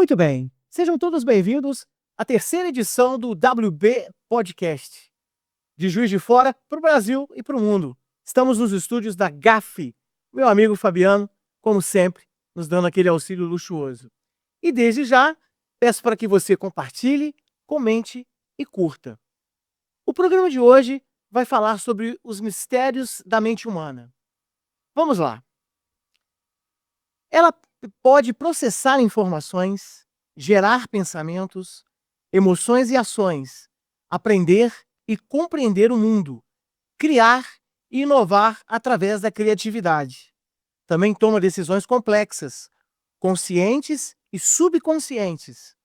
Muito bem, sejam todos bem-vindos à terceira edição do WB Podcast, de Juiz de Fora para o Brasil e para o mundo. Estamos nos estúdios da GAF, meu amigo Fabiano, como sempre, nos dando aquele auxílio luxuoso. E desde já, peço para que você compartilhe, comente e curta. O programa de hoje vai falar sobre os mistérios da mente humana. Vamos lá. Ela pode processar informações, gerar pensamentos, emoções e ações, aprender e compreender o mundo, criar e inovar através da criatividade. Também toma decisões complexas, conscientes e subconscientes.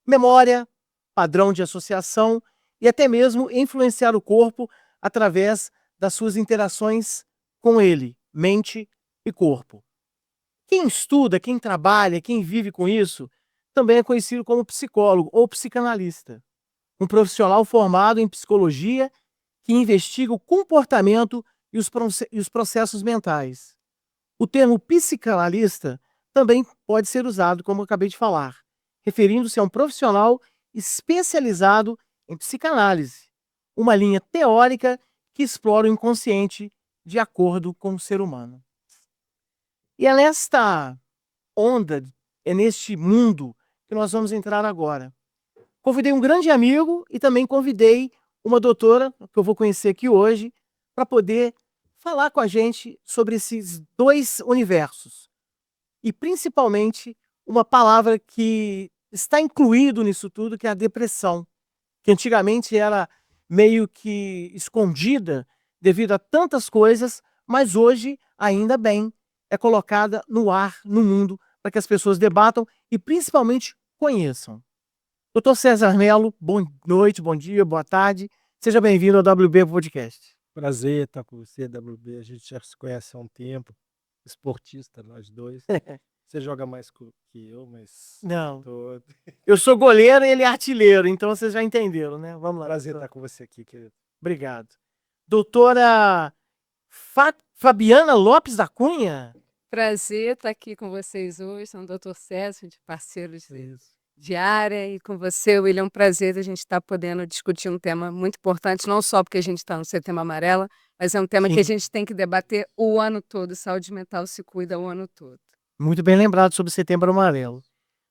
Memória, padrão de associação e até mesmo influenciar o corpo através das suas interações com ele, mente e corpo. Quem estuda, quem trabalha, quem vive com isso, também é conhecido como psicólogo ou psicanalista. Um profissional formado em psicologia que investiga o comportamento e os processos mentais. O termo psicanalista também pode ser usado, como eu acabei de falar, referindo-se a um profissional especializado em psicanálise, uma linha teórica que explora o inconsciente de acordo com o ser humano. E é nesta onda, é neste mundo que nós vamos entrar agora. Convidei um grande amigo e também convidei uma doutora, que eu vou conhecer aqui hoje, para poder falar com a gente sobre esses dois universos. E principalmente uma palavra que está incluído nisso tudo, que é a depressão, que antigamente era meio que escondida devido a tantas coisas, mas hoje, ainda bem, é colocada no ar, no mundo, para que as pessoas debatam e principalmente conheçam. Dr. César Mello, boa noite, bom dia, boa tarde. Seja bem-vindo ao WB Podcast. Prazer estar com você, WB. A gente já se conhece há um tempo. Esportista, nós dois. Você joga mais que eu, mas... Não. Eu sou goleiro e ele é artilheiro, então vocês já entenderam, né? Vamos lá. Prazer estar com você aqui, querido. Obrigado. Doutora Fabiana Lopes da Cunha. Prazer estar aqui com vocês hoje. Sou o Dr. César, de parceiros de área, e com você, William, é um prazer a gente estar podendo discutir um tema muito importante, não só porque a gente está no Setembro Amarelo, mas é um tema que a gente tem que debater o ano todo. Saúde mental se cuida o ano todo. Muito bem lembrado sobre o Setembro Amarelo.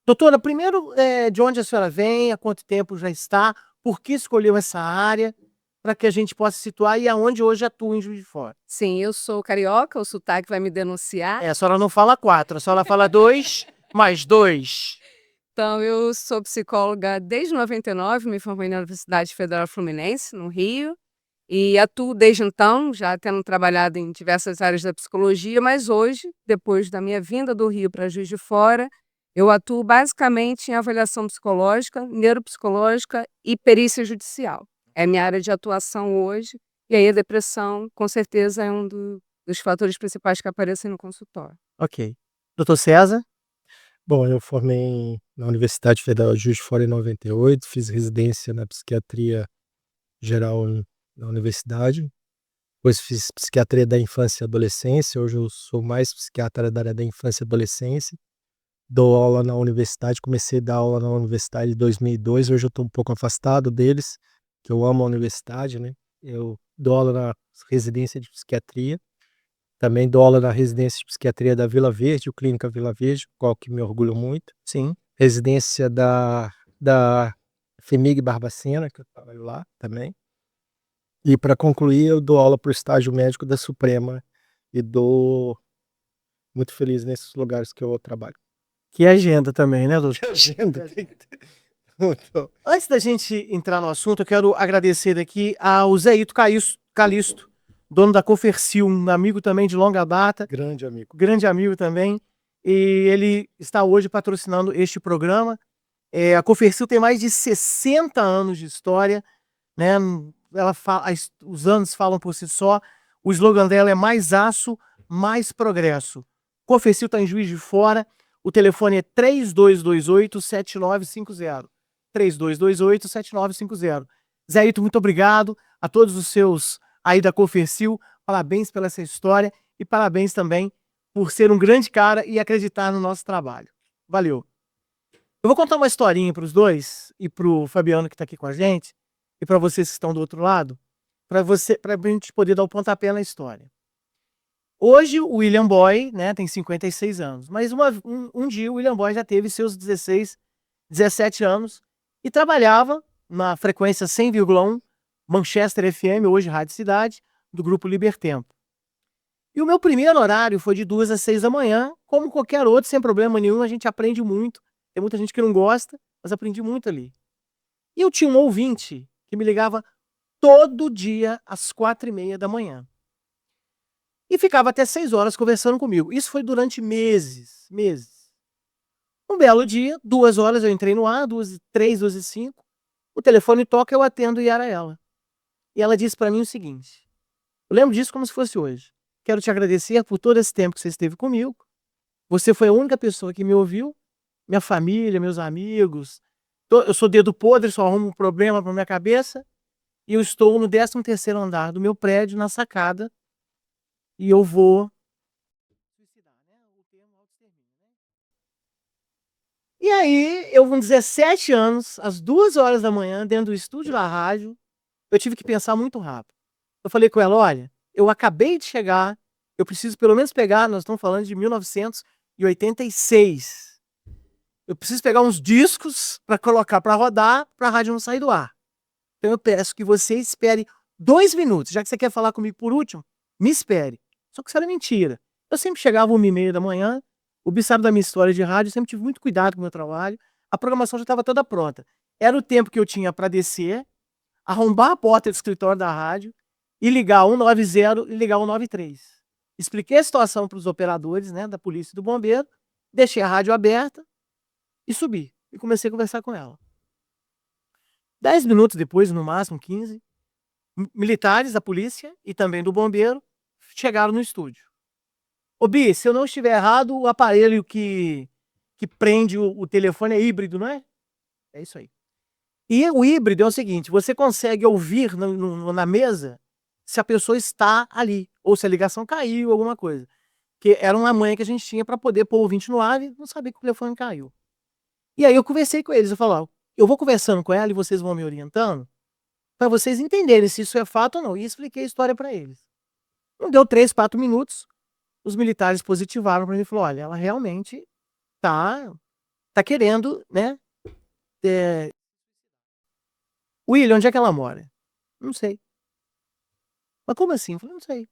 Doutora, primeiro, de onde a senhora vem, há quanto tempo já está, por que escolheu essa área, para que a gente possa situar e aonde hoje atua em Juiz de Fora? Sim, eu sou carioca, o sotaque vai me denunciar. A senhora não fala 4, a senhora fala 2 mais 2. Então, eu sou psicóloga desde 99, me formei na Universidade Federal Fluminense, no Rio, e atuo desde então, já tendo trabalhado em diversas áreas da psicologia, mas hoje, depois da minha vinda do Rio para Juiz de Fora, eu atuo basicamente em avaliação psicológica, neuropsicológica e perícia judicial. É minha área de atuação hoje, e aí a depressão, com certeza, é um dos fatores principais que aparecem no consultório. Ok. Doutor César? Bom, eu formei na Universidade Federal de Juiz de Fora em 98, fiz residência na psiquiatria geral na universidade, depois fiz psiquiatria da infância e adolescência, hoje eu sou mais psiquiatra da área da infância e adolescência, dou aula na universidade, comecei a dar aula na universidade em 2002, hoje eu estou um pouco afastado deles, que eu amo a universidade, né? Eu dou aula na residência de psiquiatria, também dou aula na residência de psiquiatria da Vila Verde, o Clínica Vila Verde, qual que me orgulho muito. Sim. Residência da FEMIG Barbacena, que eu trabalho lá também. E para concluir, eu dou aula para o estágio médico da Suprema e dou muito feliz nesses lugares que eu trabalho. Que agenda também, né, doutor? Que agenda. Antes da gente entrar no assunto, eu quero agradecer aqui ao Zéito Calisto, dono da Cofercil, um amigo também de longa data. Grande amigo. Grande amigo também. E ele está hoje patrocinando este programa. A Cofercil tem mais de 60 anos de história, né? Os anos falam por si só. O slogan dela é mais aço, mais progresso. Cofercil está em Juiz de Fora. O telefone é 3228-7950. 3228-7950. Zéito, muito obrigado a todos os seus aí da Cofercil. Parabéns pela essa história e parabéns também por ser um grande cara e acreditar no nosso trabalho. Valeu. Eu vou contar uma historinha para os dois, e para o Fabiano que está aqui com a gente, e para vocês que estão do outro lado, para a gente poder dar o pontapé na história. Hoje o William Boy, né, tem 56 anos, mas um dia o William Boy já teve seus 16, 17 anos e trabalhava na frequência 100,1 Manchester FM, hoje Rádio Cidade, do grupo Libertempo. E o meu primeiro horário foi de 2 às 6 da manhã, como qualquer outro, sem problema nenhum, a gente aprende muito. Tem muita gente que não gosta, mas aprendi muito ali. E eu tinha um ouvinte que me ligava todo dia às 4h30 da manhã. E ficava até 6 horas conversando comigo. Isso foi durante meses. Um belo dia, 2 horas eu entrei no ar, 2h03, 2h05. O telefone toca, eu atendo e era ela. E ela disse para mim o seguinte: eu lembro disso como se fosse hoje. Quero te agradecer por todo esse tempo que você esteve comigo. Você foi a única pessoa que me ouviu. Minha família, meus amigos. Eu sou dedo podre, só arrumo um problema para minha cabeça. E eu estou no 13º andar do meu prédio, na sacada. E eu vou suicidar, né? O termo autoextermínio, né? E aí, eu com 17 anos, às 2 horas da manhã, dentro do estúdio da rádio, eu tive que pensar muito rápido. Eu falei com ela: olha, eu acabei de chegar, eu preciso pelo menos pegar, nós estamos falando de 1986. Eu preciso pegar uns discos para colocar para rodar, para a rádio não sair do ar. Então eu peço que você espere 2 minutos, já que você quer falar comigo por último, me espere. Só que isso era mentira. Eu sempre chegava 1h30 da manhã, o obsabe da minha história de rádio, eu sempre tive muito cuidado com o meu trabalho, a programação já estava toda pronta. Era o tempo que eu tinha para descer, arrombar a porta do escritório da rádio e ligar o 190 e ligar o 93. Expliquei a situação para os operadores, né, da polícia e do bombeiro, deixei a rádio aberta e subi. E comecei a conversar com ela. 10 minutos depois, no máximo 15, militares da polícia e também do bombeiro chegaram no estúdio. Ô Bi, se eu não estiver errado, o aparelho que prende o telefone é híbrido, não é? É isso aí. E o híbrido é o seguinte: você consegue ouvir na mesa se a pessoa está ali, ou se a ligação caiu, alguma coisa. Que era uma manha que a gente tinha para poder pôr o ouvinte no ar e não saber que o telefone caiu. E aí eu conversei com eles, eu falei: ó, eu vou conversando com ela e vocês vão me orientando para vocês entenderem se isso é fato ou não. E expliquei a história para eles. Não deu 3, 4 minutos, os militares positivaram para mim e falaram: olha, ela realmente tá querendo, né? William, onde é que ela mora? Não sei. Mas como assim? Eu falei: não sei.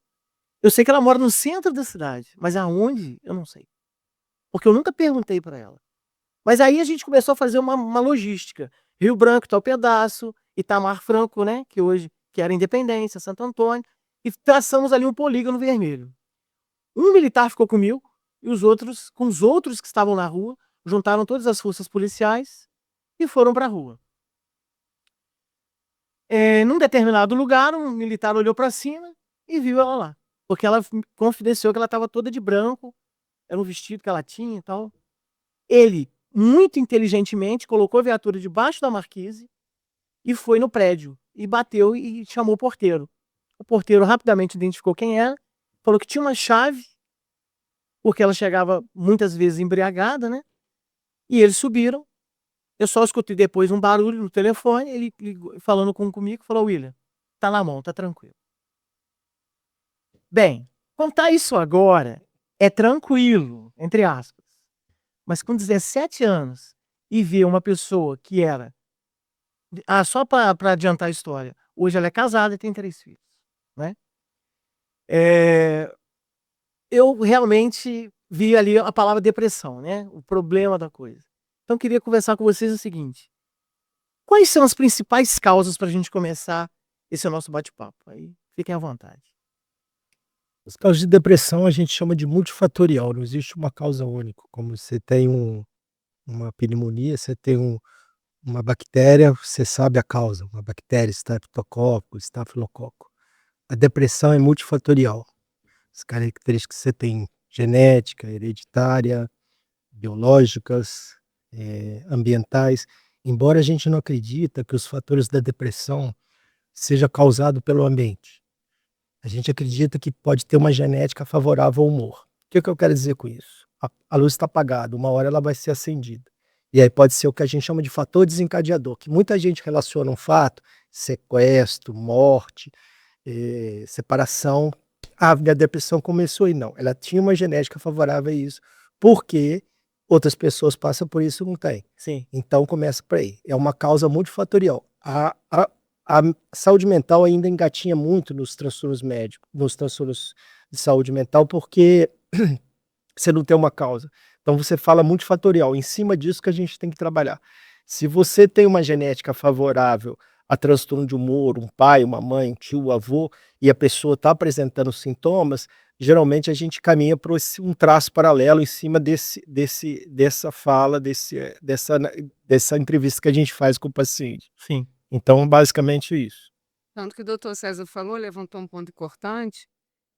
Eu sei que ela mora no centro da cidade, mas aonde? Eu não sei. Porque eu nunca perguntei para ela. Mas aí a gente começou a fazer uma logística. Rio Branco, tal pedaço, Itamar Franco, né? Que era Independência, Santo Antônio. E traçamos ali um polígono vermelho. Um militar ficou comigo e com os outros que estavam na rua, juntaram todas as forças policiais e foram para a rua. Num determinado lugar, um militar olhou para cima e viu ela lá. Porque ela confidenciou que ela estava toda de branco, era um vestido que ela tinha e tal. Ele, muito inteligentemente, colocou a viatura debaixo da marquise e foi no prédio. E bateu e chamou o porteiro. O porteiro rapidamente identificou quem era, falou que tinha uma chave, porque ela chegava muitas vezes embriagada, né? E eles subiram. Eu só escutei depois um barulho no telefone, ele falando comigo, falou: William, tá na mão, tá tranquilo. Bem, contar isso agora é tranquilo, entre aspas. Mas com 17 anos e ver uma pessoa que era... só para adiantar a história, hoje ela é casada e tem 3 filhos, né? Eu realmente vi ali a palavra depressão, né? O problema da coisa. Então eu queria conversar com vocês o seguinte: quais são as principais causas para a gente começar esse nosso bate-papo? Aí fiquem à vontade. As causas de depressão a gente chama de multifatorial, não existe uma causa única. Como você tem uma pneumonia, você tem uma bactéria, você sabe a causa, uma bactéria, streptococo, estafilococo. A depressão é multifatorial. As características que você tem: genética, hereditária, biológicas, ambientais. Embora a gente não acredita que os fatores da depressão seja causado pelo ambiente, a gente acredita que pode ter uma genética favorável ao humor. O que eu quero dizer com isso? A luz está apagada, uma hora ela vai ser acendida. E aí pode ser o que a gente chama de fator desencadeador, que muita gente relaciona um fato, sequestro, morte, separação. Ah, minha depressão começou e não, ela tinha uma genética favorável a isso, porque outras pessoas passam por isso e não tem. Sim. Então começa por aí. É uma causa multifatorial. A saúde mental ainda engatinha muito nos transtornos médicos, nos transtornos de saúde mental, porque você não tem uma causa. Então você fala multifatorial, em cima disso que a gente tem que trabalhar. Se você tem uma genética favorável a transtorno de humor, um pai, uma mãe, um tio, um avô, e a pessoa está apresentando sintomas, geralmente a gente caminha para um traço paralelo em cima dessa fala, dessa entrevista que a gente faz com o paciente. Sim. Então, basicamente isso. Tanto que o doutor César falou, levantou um ponto importante,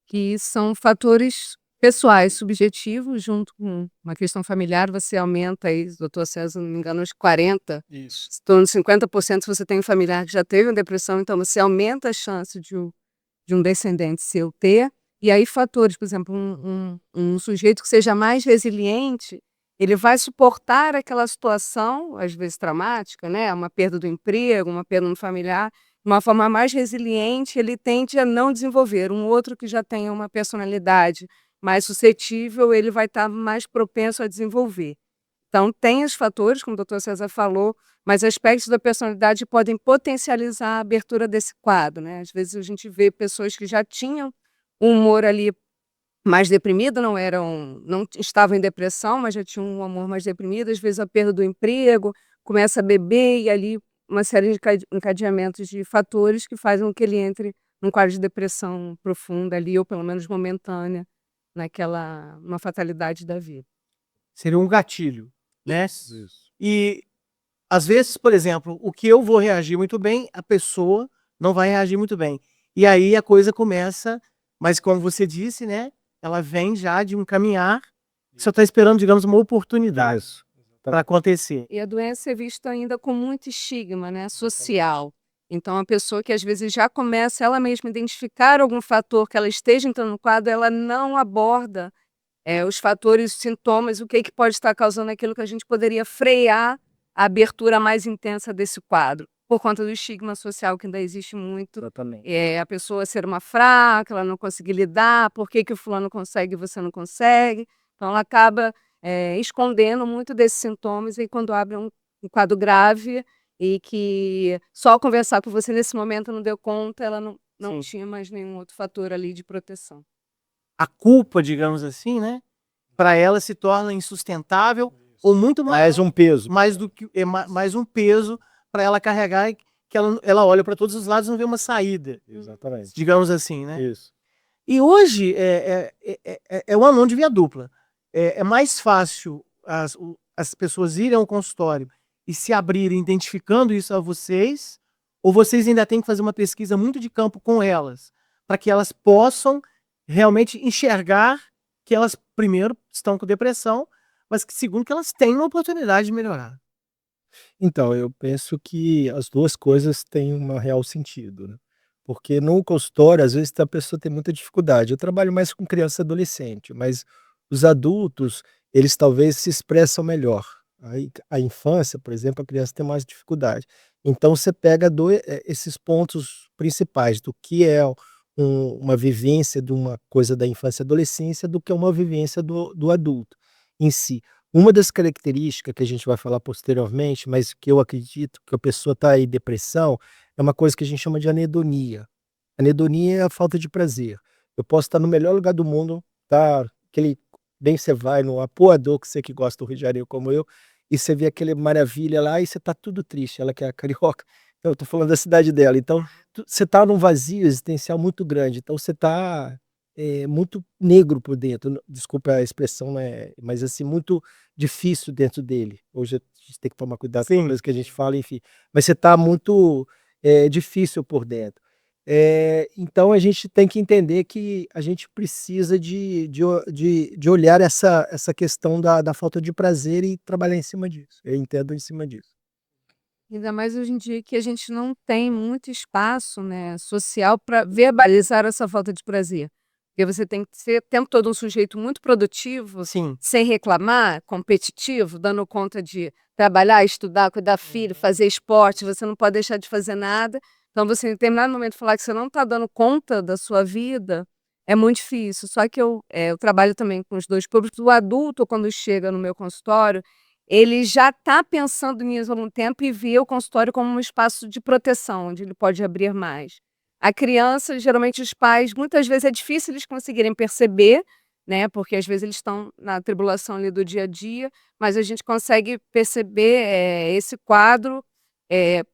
que são fatores pessoais, subjetivos, junto com uma questão familiar, você aumenta aí, doutor César, não me engano, uns 40, Isso. em torno de 50% se você tem um familiar que já teve uma depressão, então você aumenta a chance de um descendente seu ter. E aí fatores, por exemplo, um sujeito que seja mais resiliente, ele vai suportar aquela situação, às vezes traumática, né? Uma perda do emprego, uma perda no familiar, de uma forma mais resiliente, ele tende a não desenvolver. Um outro que já tenha uma personalidade mais suscetível, ele vai estar mais propenso a desenvolver. Então, tem os fatores, como o doutor César falou, mas aspectos da personalidade podem potencializar a abertura desse quadro, né? Às vezes a gente vê pessoas que já tinham um humor ali mais deprimido, não estavam em depressão, mas já tinham um humor mais deprimido, às vezes a perda do emprego, começa a beber e ali uma série de encadeamentos de fatores que fazem com que ele entre num quadro de depressão profunda ali, ou pelo menos momentânea, uma fatalidade da vida. Seria um gatilho, né? Isso. E às vezes, por exemplo, o que eu vou reagir muito bem, a pessoa não vai reagir muito bem. E aí a coisa começa, mas como você disse, né? Ela vem já de um caminhar, só está esperando, digamos, uma oportunidade Isso. para acontecer. E a doença é vista ainda com muito estigma, né, social. Então a pessoa que às vezes já começa ela mesma a identificar algum fator que ela esteja entrando no quadro, ela não aborda, os fatores, os sintomas, o que pode estar causando aquilo que a gente poderia frear a abertura mais intensa desse quadro, por conta do estigma social que ainda existe muito. Exatamente. A pessoa ser uma fraca, ela não conseguir lidar, por que o fulano consegue e você não consegue? Então ela acaba escondendo muito desses sintomas e quando abre um quadro grave e que só conversar com você nesse momento não deu conta, ela não Sim. tinha mais nenhum outro fator ali de proteção. A culpa, digamos assim, né? Para ela se torna insustentável ou muito Mais um peso. mais do que mais um peso para ela carregar, que ela olha para todos os lados e não vê uma saída, Exatamente. digamos assim, né? Isso. E hoje é uma mão de via dupla. É mais fácil as pessoas irem ao consultório e se abrirem identificando isso a vocês, ou vocês ainda têm que fazer uma pesquisa muito de campo com elas, para que elas possam realmente enxergar que elas, primeiro, estão com depressão, mas que, segundo, que elas têm uma oportunidade de melhorar. Então, eu penso que as 2 coisas têm um real sentido, né. Porque no consultório, às vezes, a pessoa tem muita dificuldade. Eu trabalho mais com criança e adolescente, mas os adultos, eles talvez se expressam melhor. Aí a infância, por exemplo, a criança tem mais dificuldade. Então você pega esses pontos principais do que é uma vivência de uma coisa da infância e adolescência, do que é uma vivência do adulto em si. Uma das características que a gente vai falar posteriormente, mas que eu acredito que a pessoa está em depressão, é uma coisa que a gente chama de anedonia. Anedonia é a falta de prazer. Eu posso estar no melhor lugar do mundo, tá, bem você vai no Apoador, que você que gosta do Rio de Janeiro como eu, e você vê aquele maravilha lá e você tá tudo triste, ela que é carioca, então eu tô falando da cidade dela, então você tá num vazio existencial muito grande, então você tá muito negro por dentro, desculpa a expressão, né, mas assim, muito difícil dentro dele. Hoje a gente tem que tomar cuidado com as coisas que a gente fala, enfim, mas você tá muito difícil por dentro. Então a gente tem que entender que a gente precisa de olhar essa questão da falta de prazer e trabalhar em cima disso. Eu entendo em cima disso. Ainda mais hoje em dia que a gente não tem muito espaço, né, social para verbalizar essa falta de prazer. Porque você tem que ser o tempo todo um sujeito muito produtivo, Sim. sem reclamar, competitivo, dando conta de trabalhar, estudar, cuidar do filho, fazer esporte, você não pode deixar de fazer nada. Então, você, em determinado momento, falar que você não está dando conta da sua vida é muito difícil. Só que eu trabalho também com os dois públicos. O adulto, quando chega no meu consultório, ele já está pensando nisso há algum tempo e vê o consultório como um espaço de proteção, onde ele pode abrir mais. A criança, geralmente os pais, muitas vezes é difícil eles conseguirem perceber, né, porque às vezes eles estão na tribulação ali do dia a dia, mas a gente consegue perceber esse quadro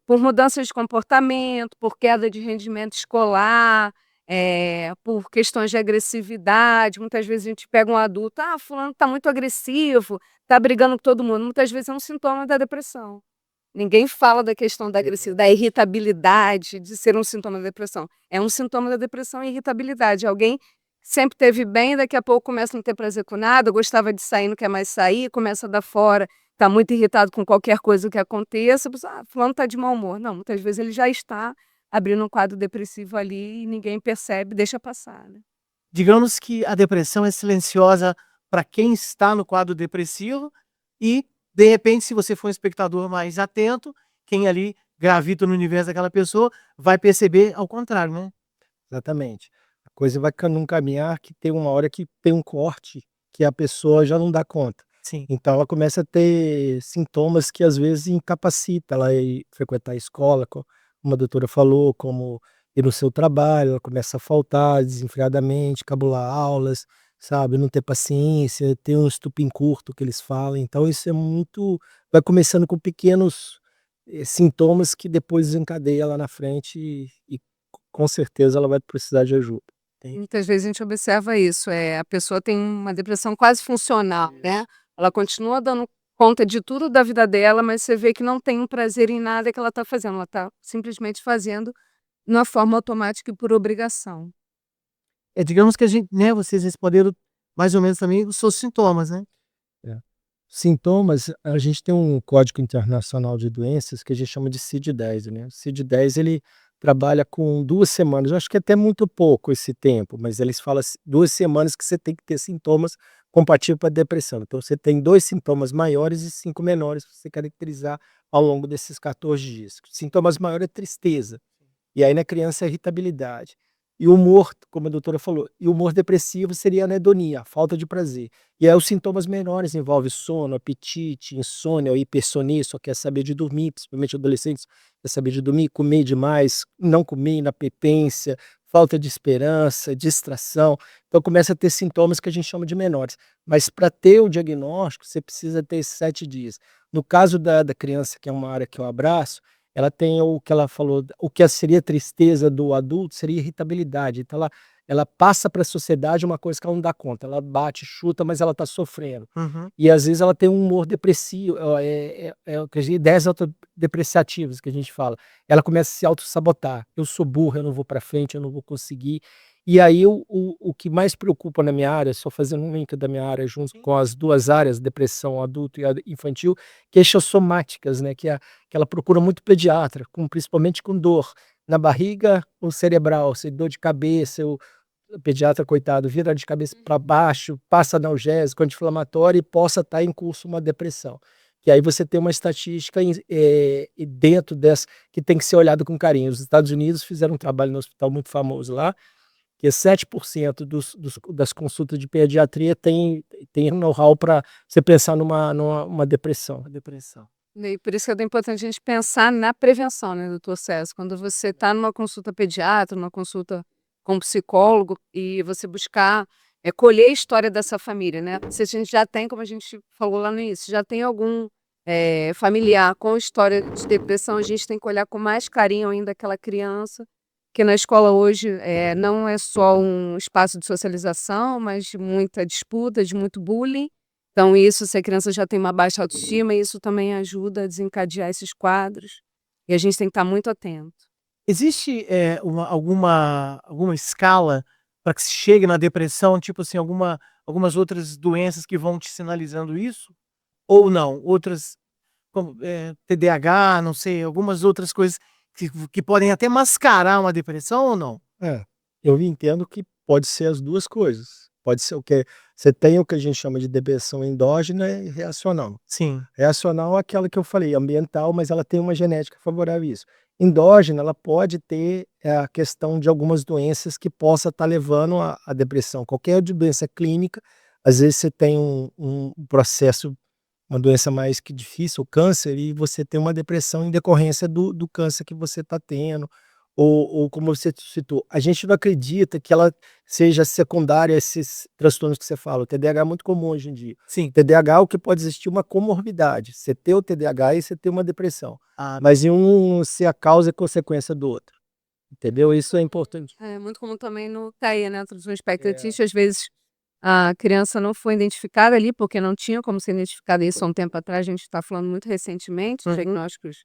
por mudanças de comportamento, por queda de rendimento escolar, por questões de agressividade. Muitas vezes a gente pega um adulto, fulano está muito agressivo, está brigando com todo mundo. Muitas vezes é um sintoma da depressão. Ninguém fala da questão da agressividade, da irritabilidade, de ser um sintoma da depressão. É um sintoma da depressão e irritabilidade. Alguém sempre teve bem, daqui a pouco começa a não ter prazer com nada, gostava de sair, não quer mais sair, começa a dar fora, está muito irritado com qualquer coisa que aconteça, fulano está de mau humor. Não, muitas vezes ele já está abrindo um quadro depressivo ali e ninguém percebe, deixa passar, né? Digamos que a depressão é silenciosa para quem está no quadro depressivo e, de repente, se você for um espectador mais atento, quem ali gravita no universo daquela pessoa vai perceber ao contrário, né? Exatamente. A coisa vai num caminhar que tem uma hora que tem um corte que a pessoa já não dá conta. Sim. Então ela começa a ter sintomas que às vezes incapacita ela a ir frequentar a escola, como a doutora falou, como ir no seu trabalho, ela começa a faltar desenfreadamente, cabular aulas, sabe, não ter paciência, ter um estupim curto que eles falam. Então isso é muito, vai começando com pequenos sintomas que depois desencadeia lá na frente e com certeza ela vai precisar de ajuda. Muitas vezes a gente observa isso, a pessoa tem uma depressão quase funcional, né? Ela continua dando conta de tudo da vida dela, mas você vê que não tem um prazer em nada que ela está fazendo, ela está simplesmente fazendo de uma forma automática e por obrigação. Digamos que a gente, né, vocês responderam mais ou menos também os seus sintomas, né? É. Sintomas, a gente tem um Código Internacional de Doenças que a gente chama de CID-10, né. O CID-10 ele trabalha com 2 semanas, eu acho que é até muito pouco esse tempo, mas eles falam 2 semanas que você tem que ter sintomas compatíveis para depressão. Então você tem 2 sintomas maiores e 5 menores para você caracterizar ao longo desses 14 dias. Sintomas maiores é tristeza, e aí na criança é irritabilidade. E o humor, como a doutora falou, e o humor depressivo seria a anedonia, a falta de prazer. E aí os sintomas menores envolvem sono, apetite, insônia ou hipersonia, só quer saber de dormir, principalmente adolescentes, quer saber de dormir, comer demais, não comer, inapetência, falta de esperança, distração. Então começa a ter sintomas que a gente chama de menores. Mas para ter o diagnóstico, você precisa ter esses 7 dias. No caso da criança, que é uma área que eu abraço, ela tem o que ela falou, o que seria tristeza do adulto seria irritabilidade. Então ela passa para a sociedade uma coisa que ela não dá conta, ela bate, chuta, mas ela está sofrendo. Uhum. E às vezes ela tem um humor depressivo, ideias autodepreciativas que a gente fala. Ela começa a se autossabotar. Eu sou burra, eu não vou para frente, eu não vou conseguir. E aí o que mais preocupa na minha área, só fazendo um link da minha área junto com as 2 áreas, depressão adulto e a infantil, queixas somáticas, né, que ela procura muito pediatra, principalmente com dor na barriga ou cerebral, se dor de cabeça, o pediatra, coitado, vira de cabeça para baixo, passa analgésico, anti-inflamatório e possa estar em curso uma depressão. Que aí você tem uma estatística dentro dessa que tem que ser olhado com carinho. Os Estados Unidos fizeram um trabalho no hospital muito famoso lá, que 7% das consultas de pediatria tem know-how para você pensar numa depressão. E por isso que é importante a gente pensar na prevenção, né, doutor César? Quando você está numa consulta pediatra, numa consulta com um psicólogo, e você buscar colher a história dessa família, né? Se a gente já tem, como a gente falou lá no início, já tem algum familiar com história de depressão, a gente tem que olhar com mais carinho ainda aquela criança, que na escola hoje não é só um espaço de socialização, mas de muita disputa, de muito bullying. Então isso, se a criança já tem uma baixa autoestima, isso também ajuda a desencadear esses quadros, e a gente tem que estar muito atento. Existe alguma escala para que se chegue na depressão, tipo assim, algumas outras doenças que vão te sinalizando isso? Ou não? Outras, como TDAH, não sei, algumas outras coisas que podem até mascarar uma depressão ou não? Eu entendo que pode ser as duas coisas. Pode ser o que você tem o que a gente chama de depressão endógena e reacional. Sim. Reacional é aquela que eu falei, ambiental, mas ela tem uma genética favorável a isso. Endógena, ela pode ter a questão de algumas doenças que possa estar levando à depressão. Qualquer doença clínica, às vezes você tem um processo, uma doença mais que difícil, o câncer, e você tem uma depressão em decorrência do câncer que você está tendo. Ou como você citou, a gente não acredita que ela seja secundária a esses transtornos que você fala. O TDAH é muito comum hoje em dia. Sim. TDAH, o que pode existir uma comorbidade. Você ter o TDAH e você ter uma depressão. Ah, Mas em um ser a causa e consequência do outro. Entendeu? Isso é importante. É muito comum também no TAE, né, transtorno espectro autista, às vezes a criança não foi identificada ali, porque não tinha como ser identificada isso há um tempo atrás, a gente está falando muito recentemente, Uhum. diagnósticos,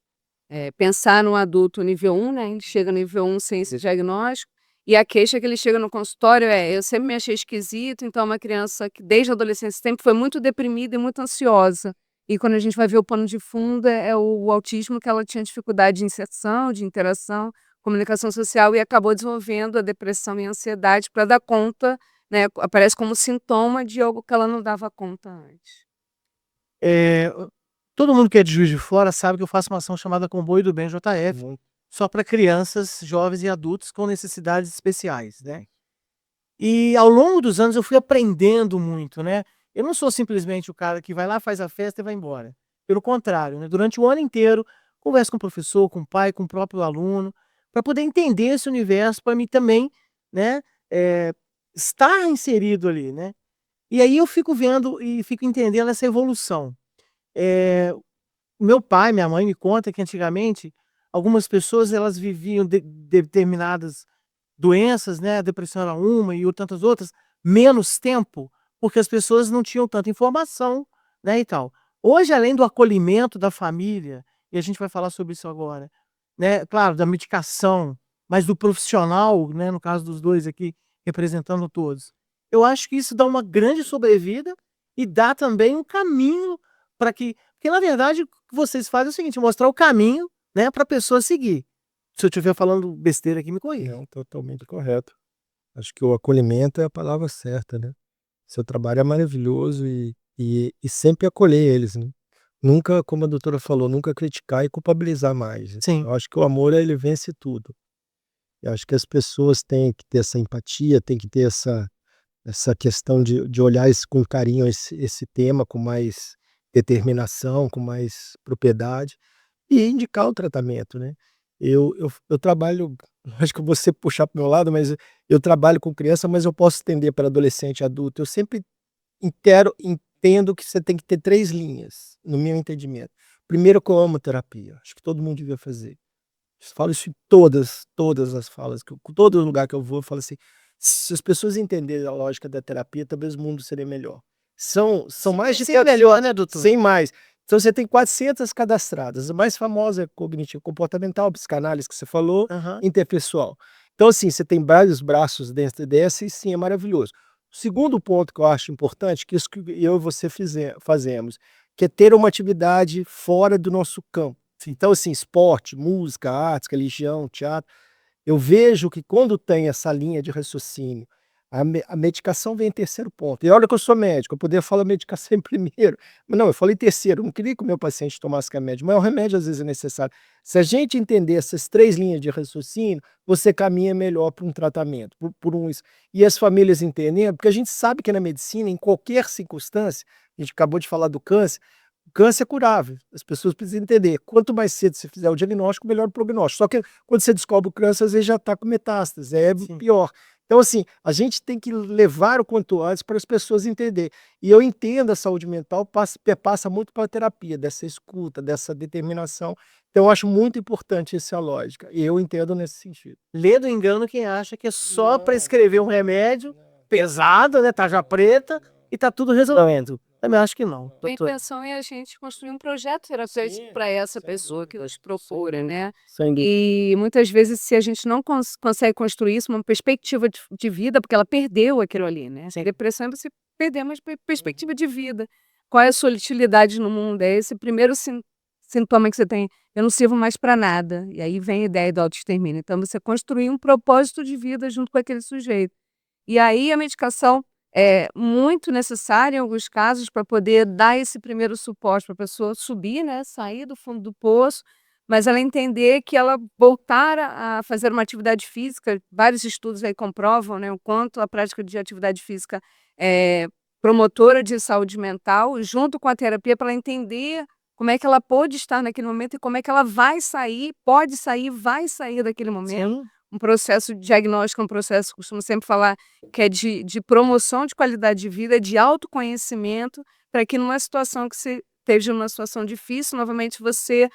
pensar no adulto nível 1, né, ele chega no nível 1 sem esse diagnóstico, e a queixa que ele chega no consultório eu sempre me achei esquisito, então é uma criança que desde a adolescência sempre foi muito deprimida e muito ansiosa, e quando a gente vai ver o pano de fundo é o autismo, que ela tinha dificuldade de inserção, de interação, comunicação social, e acabou desenvolvendo a depressão e a ansiedade para dar conta, né, aparece como sintoma de algo que ela não dava conta antes. Todo mundo que é de Juiz de Fora sabe que eu faço uma ação chamada Comboio do Bem JF, Muito. só para crianças, jovens e adultos com necessidades especiais, né. E ao longo dos anos eu fui aprendendo muito, né. Eu não sou simplesmente o cara que vai lá, faz a festa e vai embora. Pelo contrário, né, durante o ano inteiro, converso com o professor, com o pai, com o próprio aluno, para poder entender esse universo, para mim também, né, estar inserido ali, né. E aí eu fico vendo e fico entendendo essa evolução. Eh, Meu pai, minha mãe me conta que antigamente algumas pessoas elas viviam determinadas doenças, né, a depressão era uma e tantas outras, menos tempo, porque as pessoas não tinham tanta informação, né, e tal. Hoje, além do acolhimento da família, e a gente vai falar sobre isso agora, né, claro, da medicação, mas do profissional, né, no caso dos 2 aqui, representando todos. Eu acho que isso dá uma grande sobrevida e dá também um caminho para que porque na verdade o que vocês fazem é o seguinte, mostrar o caminho, né, pra pessoa seguir. Se eu estiver falando besteira aqui, me corrija. Não, totalmente correto. Acho que o acolhimento é a palavra certa, né? Seu trabalho é maravilhoso e sempre acolher eles, né? Nunca, como a doutora falou, nunca criticar e culpabilizar mais. Sim. Eu acho que o amor, ele vence tudo. Eu acho que as pessoas têm que ter essa empatia, têm que ter essa questão de olhar com carinho esse tema, com mais determinação, com mais propriedade, e indicar o tratamento, né. Eu trabalho, acho que você puxar para o meu lado, mas eu trabalho com criança, mas eu posso estender para adolescente e adulto. Eu sempre entendo que você tem que ter 3 linhas, no meu entendimento. Primeiro, que eu amo terapia, acho que todo mundo devia fazer. Falo isso em todas as falas, que todo lugar que eu vou, eu falo assim: "Se as pessoas entenderem a lógica da terapia, talvez o mundo seria melhor". São mais de Sempre melhor, né, doutor? sem mais. Então você tem 400 cadastradas, a mais famosa é cognitivo comportamental, psicanálise que você falou, Aham. interpessoal. Então assim, você tem vários braços dentro dessa e sim, é maravilhoso. O segundo ponto que eu acho importante, que isso que eu e você fazemos, que é ter uma atividade fora do nosso campo. Então assim, esporte, música, artes, religião, teatro, eu vejo que quando tem essa linha de raciocínio, a medicação vem em terceiro ponto. E olha que eu sou médico, eu poderia falar medicação em primeiro, mas não, eu falei em terceiro, eu não queria que o meu paciente tomasse remédio, mas o remédio às vezes é necessário. Se a gente entender essas 3 linhas de raciocínio, você caminha melhor para um tratamento, por um isso. E as famílias entendendo, porque a gente sabe que na medicina, em qualquer circunstância, a gente acabou de falar do câncer, o câncer é curável, as pessoas precisam entender, quanto mais cedo você fizer o diagnóstico, melhor o prognóstico. Só que quando você descobre o câncer, às vezes já está com metástase, é Sim. pior. Então assim, a gente tem que levar o quanto antes para as pessoas entenderem. E eu entendo a saúde mental passa muito pela terapia, dessa escuta, dessa determinação. Então eu acho muito importante essa lógica, e eu entendo nesse sentido. Lê do engano quem acha que é só Não. prescrever um remédio pesado, né, tarja preta, e tá tudo resolvendo. Também acho que não, A doutor. intenção é a gente construir um projeto terapêutico Sim, para essa sem pessoa que dúvida, nos procura, né. Sem dúvida. E muitas vezes se a gente não consegue construir isso, uma perspectiva de vida, porque ela perdeu aquilo ali, né. Sim. Depressão é você perder uma perspectiva de vida. Qual é a sua utilidade no mundo? É esse primeiro sintoma que você tem: "Eu não sirvo mais para nada", e aí vem a ideia do autoextermínio. Então você construir um propósito de vida junto com aquele sujeito. E aí a medicação é muito necessária em alguns casos para poder dar esse primeiro suporte para a pessoa subir, né, sair do fundo do poço, mas ela entender que ela voltar a fazer uma atividade física, vários estudos aí comprovam, né, o quanto a prática de atividade física é promotora de saúde mental, junto com a terapia, para ela entender como é que ela pôde estar naquele momento e como é que ela vai sair, pode sair, vai sair daquele momento. Sim. Um processo de diagnóstico é um processo, costumo sempre falar, que é de promoção de qualidade de vida, de autoconhecimento, para que numa situação que você esteja numa situação difícil, novamente você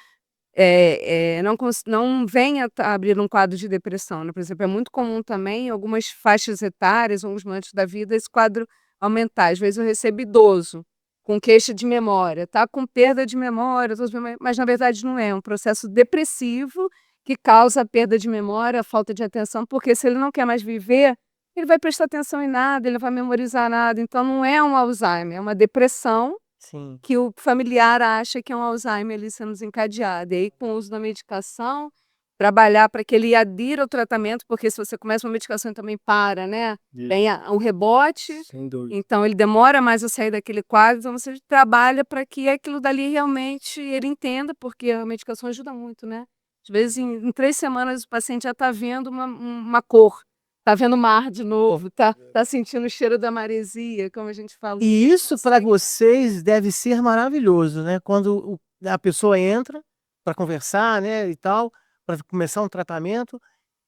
não venha a abrir um quadro de depressão, né? Por exemplo, é muito comum também em algumas faixas etárias, alguns momentos da vida, esse quadro aumentar. Às vezes eu recebo idoso com queixa de memória, tá com perda de memória, mas na verdade não é um processo depressivo que causa a perda de memória, a falta de atenção, porque se ele não quer mais viver, ele vai prestar atenção em nada, ele não vai memorizar nada. Então não é um Alzheimer, é uma depressão Sim. que o familiar acha que é um Alzheimer ali sendo desencadeado. E aí, com o uso da medicação, trabalhar para que ele adira ao tratamento, porque se você começa uma medicação e também para, né? Isso. Vem o rebote, Sem dúvida. então ele demora mais a sair daquele quadro, então você trabalha para que aquilo dali realmente ele entenda, porque a medicação ajuda muito, né? Às vezes, em 3 semanas, o paciente já está vendo uma cor, está vendo o mar de novo, tá sentindo o cheiro da maresia, como a gente fala. E isso para vocês deve ser maravilhoso, né? Quando a pessoa entra para conversar, né, e tal, para começar um tratamento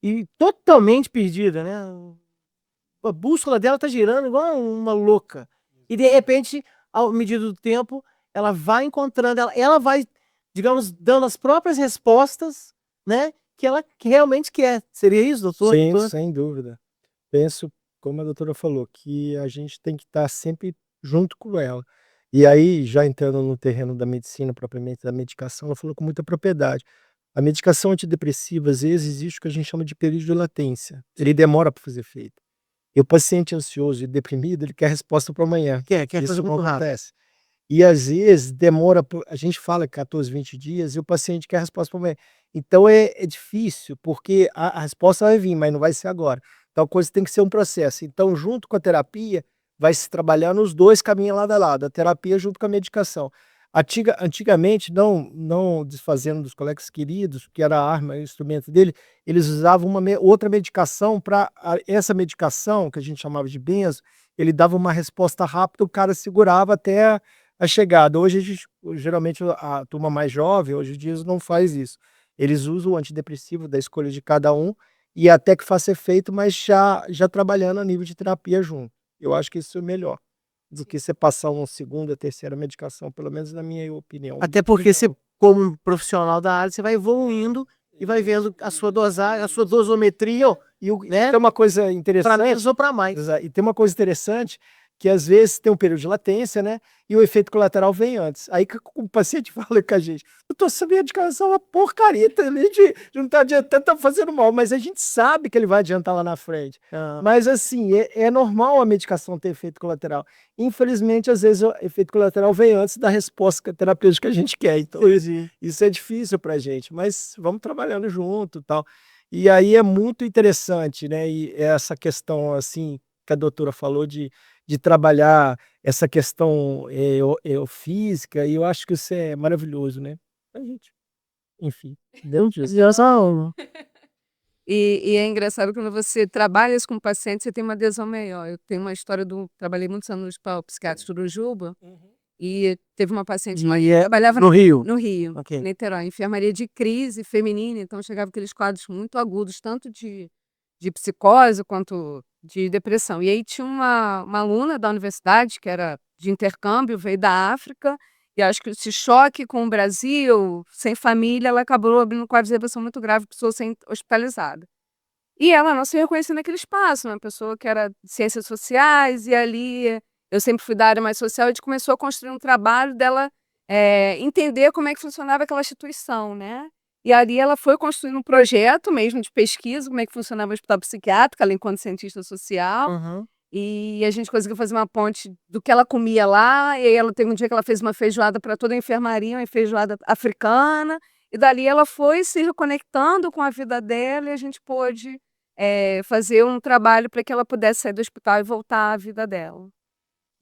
e totalmente perdida, né? A bússola dela tá girando igual uma louca. E de repente, ao medida do tempo, ela vai encontrando, ela vai, digamos, dando as próprias respostas, né, que ela realmente quer. Seria isso, doutor? Sim, sem dúvida. Penso, como a doutora falou, que a gente tem que estar sempre junto com ela. E aí, já entrando no terreno da medicina, propriamente da medicação, ela falou com muita propriedade. A medicação antidepressiva, às vezes, existe o que a gente chama de período de latência. Ele demora para fazer efeito. E o paciente ansioso e deprimido, ele quer resposta para amanhã. Quer Isso coisa não muito rápida. acontece. E às vezes demora, a gente fala 14, 20 dias e o paciente quer a resposta para amanhã. Então é difícil, porque a resposta vai vir, mas não vai ser agora. Então a coisa tem que ser um processo. Então, junto com a terapia, vai se trabalhando os dois caminhos lado a lado, a terapia junto com a medicação. Antigamente, não desfazendo dos colegas queridos, que era a arma, o instrumento dele, eles usavam outra medicação para essa medicação, que a gente chamava de benzo, ele dava uma resposta rápida, o cara segurava até a chegada. Hoje, geralmente, a turma mais jovem, hoje em dia, não faz isso. Eles usam o antidepressivo da escolha de cada um e até que faça efeito, mas já trabalhando a nível de terapia junto. Eu acho que isso é melhor do que você passar uma segunda, terceira medicação, pelo menos na minha opinião. Até porque você, como profissional da área, você vai evoluindo e vai vendo a sua dosagem, a sua dosometria, né? Tem uma coisa Para interessante. menos ou para mais. E tem uma coisa interessante, que às vezes tem um período de latência, né? E o efeito colateral vem antes. Aí que o paciente fala com a gente, eu tô sabendo a medicação é uma porcaria, de não tá adiantando, tá fazendo mal, mas a gente sabe que ele vai adiantar lá na frente. Mas assim, é normal a medicação ter efeito colateral. Infelizmente, às vezes o efeito colateral vem antes da resposta terapêutica que a gente quer. Então, isso é difícil pra gente, mas vamos trabalhando junto e tal. E aí é muito interessante, né? E essa questão, assim, que a doutora falou de trabalhar essa questão física, e eu acho que isso é maravilhoso, né? A gente, enfim, Deus diz. E é engraçado quando você trabalha isso com o paciente, você tem uma adesão maior. Eu tenho uma história trabalhei muitos anos no Hospital Psiquiátrico do Jurujuba, e teve uma paciente que trabalhava no Rio. no Rio, Ok. em Niterói, enfermaria de crise feminina, então chegava aqueles quadros muito agudos, tanto de psicose quanto de depressão. E aí tinha uma aluna da universidade, que era de intercâmbio, veio da África, e acho que esse choque com o Brasil, sem família, ela acabou abrindo um quadro de depressão muito grave, precisou ser hospitalizada. E ela não se reconhecia naquele espaço, uma pessoa que era de ciências sociais, e ali eu sempre fui da área mais social, e a gente começou a construir um trabalho dela entender como é que funcionava aquela instituição, né? E ali ela foi construindo um projeto mesmo de pesquisa, como é que funcionava o hospital psiquiátrico, ela enquanto cientista social, e a gente conseguiu fazer uma ponte do que ela comia lá, e aí ela teve um dia que ela fez uma feijoada para toda a enfermaria, uma feijoada africana, e dali ela foi se reconectando com a vida dela, e a gente pôde fazer um trabalho para que ela pudesse sair do hospital e voltar à vida dela.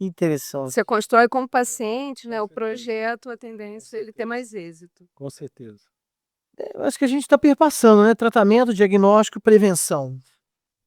Interessante. Você constrói com o paciente, né, o projeto, a tendência é ele ter mais êxito. Com certeza. Eu acho que a gente está perpassando, né? Tratamento, diagnóstico, prevenção.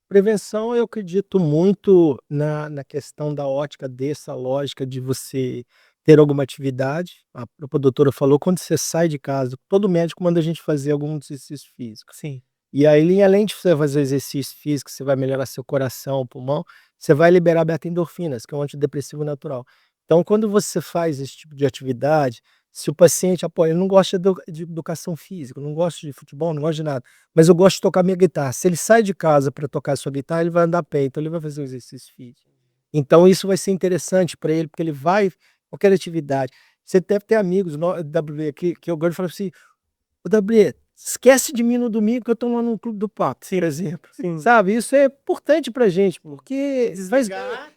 Prevenção, eu acredito muito na questão da ótica dessa lógica de você ter alguma atividade. A própria doutora falou, quando você sai de casa, todo médico manda a gente fazer algum exercício físico. Sim. E aí, além de você fazer exercício físico, você vai melhorar seu coração, pulmão, você vai liberar beta-endorfinas, que é um antidepressivo natural. Então, quando você faz esse tipo de atividade, se o paciente apoia, ele não gosta de educação física, não gosta de futebol, não gosta de nada, mas eu gosto de tocar minha guitarra. Se ele sai de casa para tocar sua guitarra, ele vai andar a pé, então ele vai fazer um exercício físico. Então, isso vai ser interessante para ele, porque ele vai, qualquer atividade. Você deve ter amigos, W, que eu gosto de falar assim, o W, esquece de mim no domingo que eu tô lá no Clube do Papo, por exemplo. Sim. Sabe? Isso é importante pra gente, porque vai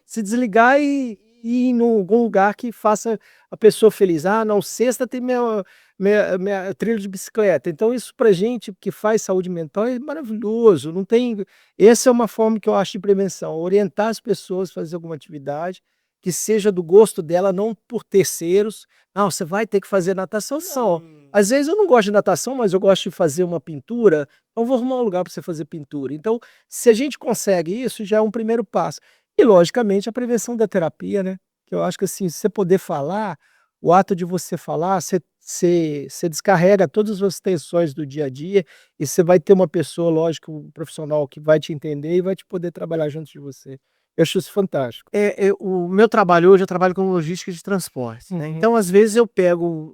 se desligar e ir em algum lugar que faça a pessoa feliz. Ah, não, sexta tem minha trilha de bicicleta. Então, isso pra gente que faz saúde mental é maravilhoso. Não tem. Essa é uma forma que eu acho de prevenção: orientar as pessoas a fazer alguma atividade que seja do gosto dela, não por terceiros. Não, você vai ter que fazer natação, não. Às vezes eu não gosto de natação, mas eu gosto de fazer uma pintura, então vou arrumar um lugar para você fazer pintura. Então, se a gente consegue isso, já é um primeiro passo. E, logicamente, a prevenção da terapia, né? Que eu acho que, assim, se você poder falar, o ato de você falar, você descarrega todas as tensões do dia a dia e você vai ter uma pessoa, lógico, um profissional que vai te entender e vai te poder trabalhar junto de você. Eu acho isso fantástico. O meu trabalho hoje, eu trabalho com logística de transporte, né? Uhum. Então, às vezes, eu pego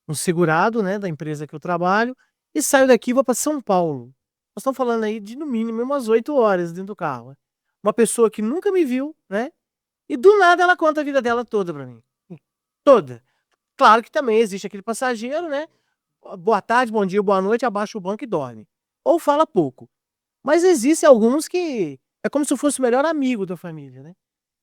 um segurado, né, da empresa que eu trabalho e saio daqui e vou para São Paulo. Nós estamos falando aí de, no mínimo, umas 8 horas dentro do carro. Né? Uma pessoa que nunca me viu, né? E do nada ela conta a vida dela toda para mim. Toda. Claro que também existe aquele passageiro, né? Boa tarde, bom dia, boa noite, abaixa o banco e dorme. Ou fala pouco. Mas existem alguns que é como se eu fosse o melhor amigo da família, né?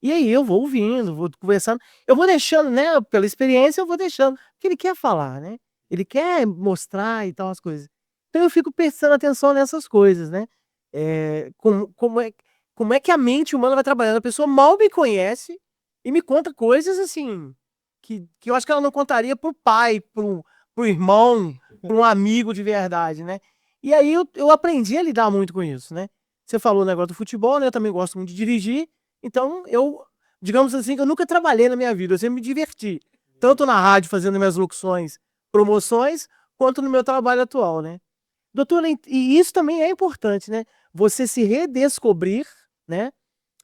E aí eu vou ouvindo, vou conversando, eu vou deixando, né, pela experiência eu vou deixando, porque ele quer falar, né? Ele quer mostrar e tal as coisas. Então eu fico prestando atenção nessas coisas, né? Como é que a mente humana vai trabalhando? A pessoa mal me conhece e me conta coisas assim que eu acho que ela não contaria pro pai, pro irmão, para um amigo de verdade, né? E aí eu aprendi a lidar muito com isso, né? Você falou o negócio do futebol, né? Eu também gosto muito de dirigir. Então digamos assim, que eu nunca trabalhei na minha vida, eu sempre me diverti. Tanto na rádio fazendo minhas locuções, promoções, quanto no meu trabalho atual, né? Doutora, e isso também é importante, né? Você se redescobrir, né?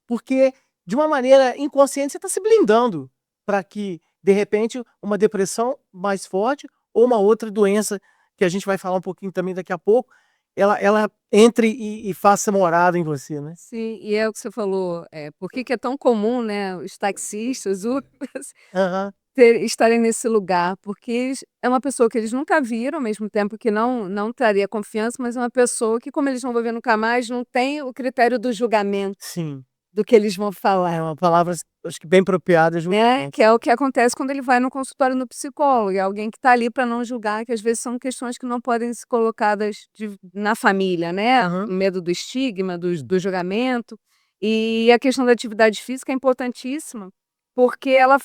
Porque de uma maneira inconsciente você está se blindando para que, de repente, uma depressão mais forte ou uma outra doença, que a gente vai falar um pouquinho também daqui a pouco, ela entre e faça morada em você, né? Sim, e é o que você falou, por que que é tão comum, né, os taxistas, Ubers, Aham. estarem nesse lugar? Porque é uma pessoa que eles nunca viram, ao mesmo tempo que não traria confiança, mas é uma pessoa que, como eles não vão ver nunca mais, não tem o critério do julgamento, Sim. do que eles vão falar. É uma palavra, acho que bem apropriada, Né, justamente. que é o que acontece quando ele vai no consultório no psicólogo, é alguém que está ali para não julgar, que às vezes são questões que não podem ser colocadas na família, né, Aham. medo do estigma, do julgamento. E a questão da atividade física é importantíssima, porque ela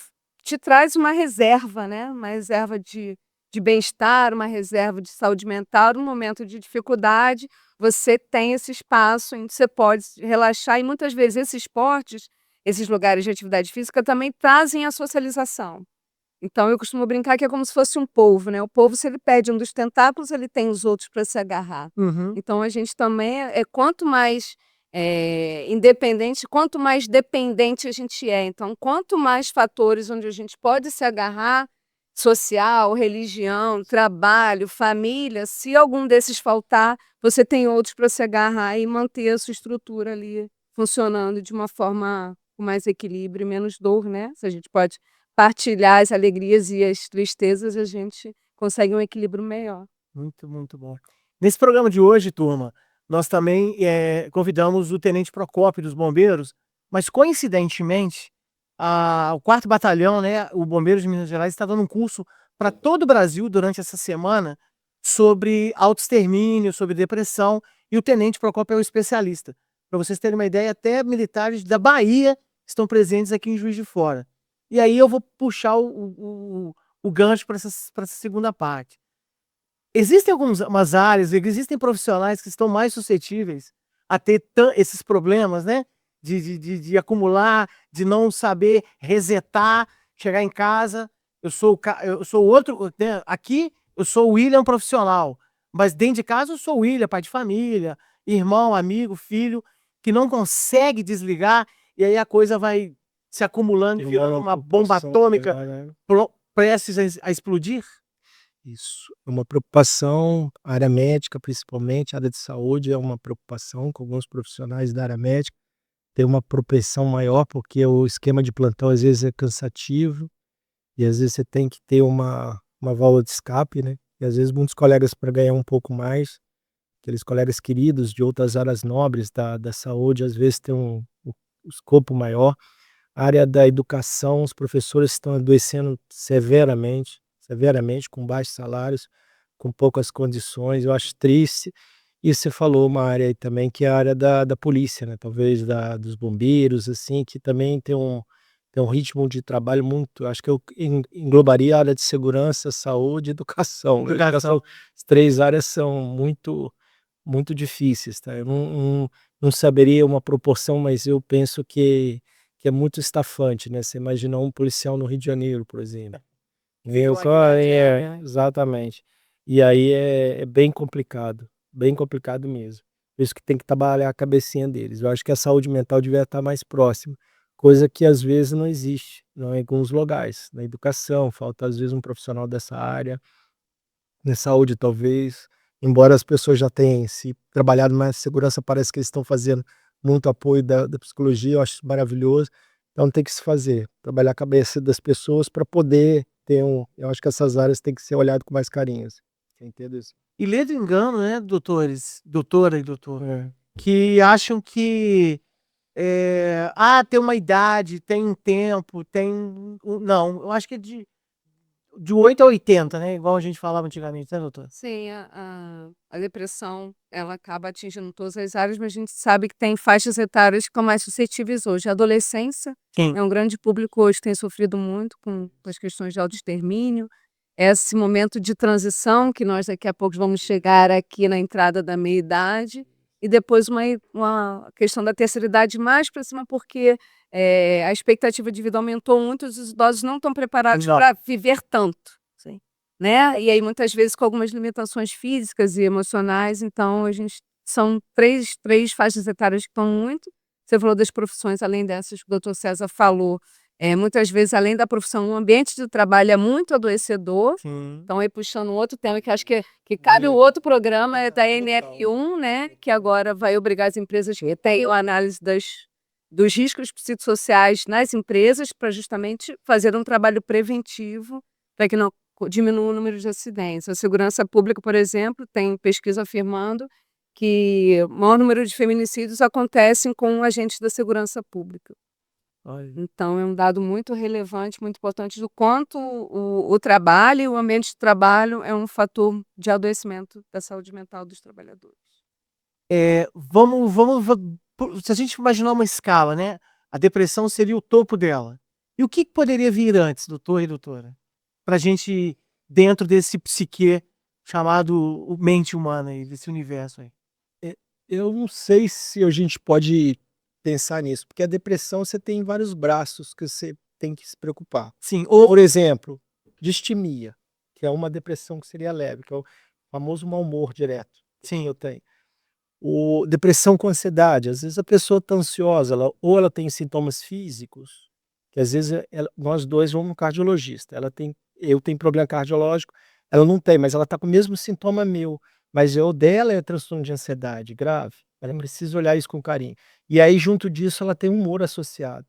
te traz uma reserva, né, uma reserva de bem-estar, uma reserva de saúde mental, num momento de dificuldade, você tem esse espaço em que você pode relaxar e muitas vezes esses lugares de atividade física também trazem a socialização. Então eu costumo brincar que é como se fosse um polvo, né, o polvo, se ele perde um dos tentáculos, ele tem os outros para se agarrar. Uhum. Então a gente também quanto mais, independente, quanto mais dependente a gente é. Então quanto mais fatores onde a gente pode se agarrar, social, religião, trabalho, família, se algum desses faltar, você tem outros para se agarrar e manter a sua estrutura ali funcionando de uma forma com mais equilíbrio e menos dor, né. Se a gente pode partilhar as alegrias e as tristezas, a gente consegue um equilíbrio melhor. Muito, muito bom. Nesse programa de hoje, turma, nós também convidamos o Tenente Procópio dos Bombeiros, mas coincidentemente, o 4º Batalhão, né, o Bombeiros de Minas Gerais, está dando um curso para todo o Brasil durante essa semana sobre autoextermínio, sobre depressão, e o tenente Procópio é o especialista. Para vocês terem uma ideia, até militares da Bahia estão presentes aqui em Juiz de Fora. E aí eu vou puxar o gancho para essa segunda parte. Existem algumas áreas, existem profissionais que estão mais suscetíveis a ter esses problemas, né? De acumular, de não saber resetar, chegar em casa. Eu sou o outro, né? Aqui eu sou o William profissional, mas dentro de casa eu sou o William, pai de família, irmão, amigo, filho, que não consegue desligar, e aí a coisa vai se acumulando e virando uma bomba atômica prestes a explodir. Isso é uma preocupação, a área médica principalmente, a área de saúde é uma preocupação com alguns profissionais da área médica, tem uma propensão maior, porque o esquema de plantão às vezes é cansativo, e às vezes você tem que ter uma válvula de escape, né, e às vezes muitos colegas para ganhar um pouco mais, aqueles colegas queridos de outras áreas nobres da saúde, às vezes tem um escopo maior. A área da educação, os professores estão adoecendo severamente, com baixos salários, com poucas condições, eu acho triste. E você falou uma área aí também que é a área da polícia, né, talvez dos bombeiros, assim, que também tem um ritmo de trabalho muito, acho que eu englobaria a área de segurança, saúde e educação, né. Educação. As 3 áreas são muito difíceis, tá. Eu não saberia uma proporção, mas eu penso que é muito estafante, né, você imagina um policial no Rio de Janeiro, por exemplo. Exatamente. E aí é bem complicado mesmo. Por isso que tem que trabalhar a cabecinha deles. Eu acho que a saúde mental devia estar mais próxima, coisa que às vezes não existe, não, em alguns lugares. Na educação, falta às vezes um profissional dessa área, na saúde talvez, embora as pessoas já tenham se trabalhado mais segurança, parece que eles estão fazendo muito apoio da psicologia, eu acho isso maravilhoso. Então tem que se fazer, trabalhar a cabeça das pessoas para poder ter eu acho que essas áreas têm que ser olhado com mais carinho, assim. Você entende isso? E ledo engano, né, doutora e doutor, É. que acham que tem uma idade, tem um tempo, não, eu acho que é de 8 a 80, né, igual a gente falava antigamente, né, doutor? Sim, a depressão, ela acaba atingindo todas as áreas, mas a gente sabe que tem faixas etárias que estão mais suscetíveis hoje. A adolescência Sim. é um grande público hoje que tem sofrido muito com as questões de autoextermínio. Esse momento de transição, que nós daqui a pouco vamos chegar aqui na entrada da meia-idade, e depois uma questão da terceira idade mais para cima, porque a expectativa de vida aumentou muito, os idosos não estão preparados Exato. para viver tanto. Sim. Né, e aí muitas vezes com algumas limitações físicas e emocionais, então são três faixas etárias que estão muito, você falou das profissões, além dessas que o doutor César falou, muitas vezes além da profissão, o ambiente de trabalho é muito adoecedor, Sim. então aí puxando outro tema que acho que cabe o outro programa, é da NF1, né, que agora vai obrigar as empresas que tenham análise dos riscos psicossociais nas empresas, para justamente fazer um trabalho preventivo, para que não diminua o número de acidentes. A segurança pública, por exemplo, tem pesquisa afirmando que o maior número de feminicídios acontecem com agentes da segurança pública. Olha. Então é um dado muito relevante, muito importante do quanto o trabalho e o ambiente de trabalho é um fator de adoecimento da saúde mental dos trabalhadores. Se a gente imaginar uma escala, né, a depressão seria o topo dela. E o que poderia vir antes, doutor e doutora? Pra gente, dentro desse psiquê chamado mente humana aí, desse universo aí. Eu não sei se a gente pode pensar nisso, porque a depressão você tem vários braços que você tem que se preocupar. Sim, ou Por exemplo, distimia, que é uma depressão que seria leve, que é o famoso mau humor direto. sim, Eu tenho. Depressão com ansiedade, às vezes a pessoa está ansiosa, ou ela tem sintomas físicos, que às vezes nós dois vamos no cardiologista, eu tenho problema cardiológico, ela não tem, mas ela está com o mesmo sintoma meu, mas o dela é transtorno de ansiedade grave, ela precisa olhar isso com carinho. E aí junto disso ela tem humor associado.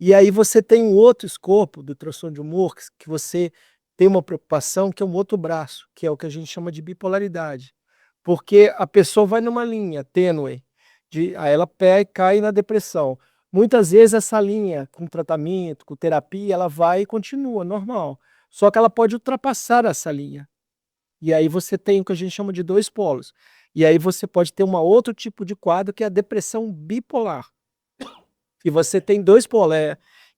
E aí você tem um outro escopo do transtorno de humor, que você tem uma preocupação, que é um outro braço, que é o que a gente chama de bipolaridade. Porque a pessoa vai numa linha tênue, aí ela pega e cai na depressão. Muitas vezes essa linha, com tratamento, com terapia, ela vai e continua normal. Só que ela pode ultrapassar essa linha. E aí você tem o que a gente chama de 2 polos. E aí você pode ter um outro tipo de quadro que é a depressão bipolar. E você tem 2 polos,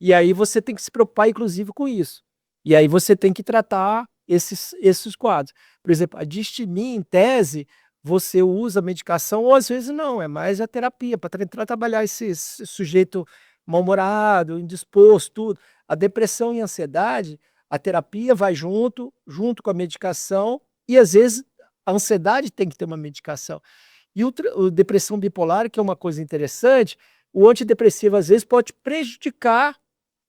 e aí você tem que se preocupar inclusive com isso. E aí você tem que tratar esses quadros. Por exemplo, a distimia, em tese, você usa a medicação ou às vezes não, é mais a terapia para tentar trabalhar esse sujeito mal-humorado, indisposto, tudo. A depressão e a ansiedade, a terapia vai junto com a medicação e às vezes a ansiedade tem que ter uma medicação. E o depressão bipolar, que é uma coisa interessante, o antidepressivo às vezes pode prejudicar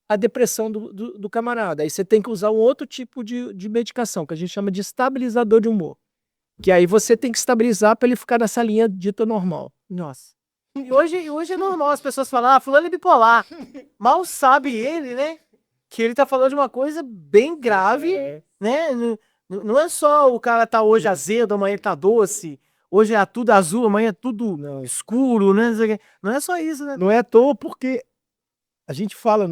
a depressão do camarada. Aí você tem que usar um outro tipo de medicação, que a gente chama de estabilizador de humor. Que aí você tem que estabilizar para ele ficar nessa linha dita normal. Nossa. E hoje é normal as pessoas falar, fulano é bipolar. Mal sabe ele, né? Que ele tá falando de uma coisa bem grave, né? Não é só o cara tá hoje azedo, amanhã ele tá doce, hoje é tudo azul, amanhã é tudo escuro, né? Não é só isso, né? Não é à toa porque a gente fala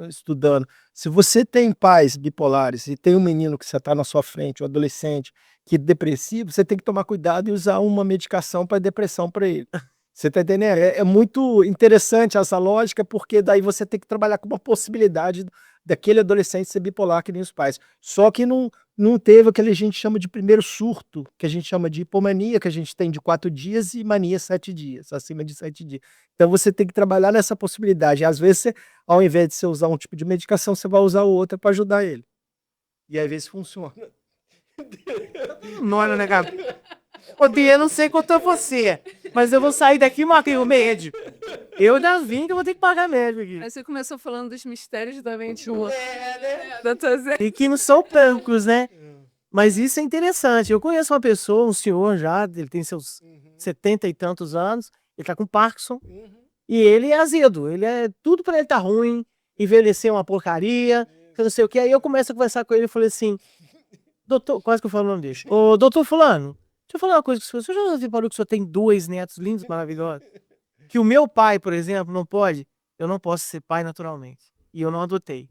estudando, se você tem pais bipolares e tem um menino que você está na sua frente, um adolescente, que é depressivo, você tem que tomar cuidado e usar uma medicação para depressão para ele. Você está entendendo? É muito interessante essa lógica, porque daí você tem que trabalhar com uma possibilidade daquele adolescente ser bipolar que nem os pais. Só que não teve o que a gente chama de primeiro surto, que a gente chama de hipomania, que a gente tem de 4 dias, e mania 7 dias, acima de 7 dias. Então você tem que trabalhar nessa possibilidade. Às vezes, ao invés de você usar um tipo de medicação, você vai usar outra para ajudar ele. E às vezes funciona. Não é, né, Gabi? Ô, Bia, eu não sei quanto é você, mas eu vou sair daqui e marquei o médico. Eu já vim que eu vou ter que pagar médico aqui. Aí você começou falando dos mistérios da 21. Doutor Zé. E que não são poucos, né? Mas isso é interessante. Eu conheço uma pessoa, um senhor já, ele tem seus 70 e tantos anos, ele tá com Parkinson, e ele é azedo, tudo pra ele tá ruim, envelhecer é uma porcaria, não sei o que. Aí eu começo a conversar com ele e falei assim, doutor, quase que eu falo o nome dele. Ô, doutor fulano, deixa eu falar uma coisa com o senhor já reparou que o senhor tem 2 netos lindos, maravilhosos? Que o meu pai, por exemplo, não pode? Eu não posso ser pai naturalmente, e eu não adotei.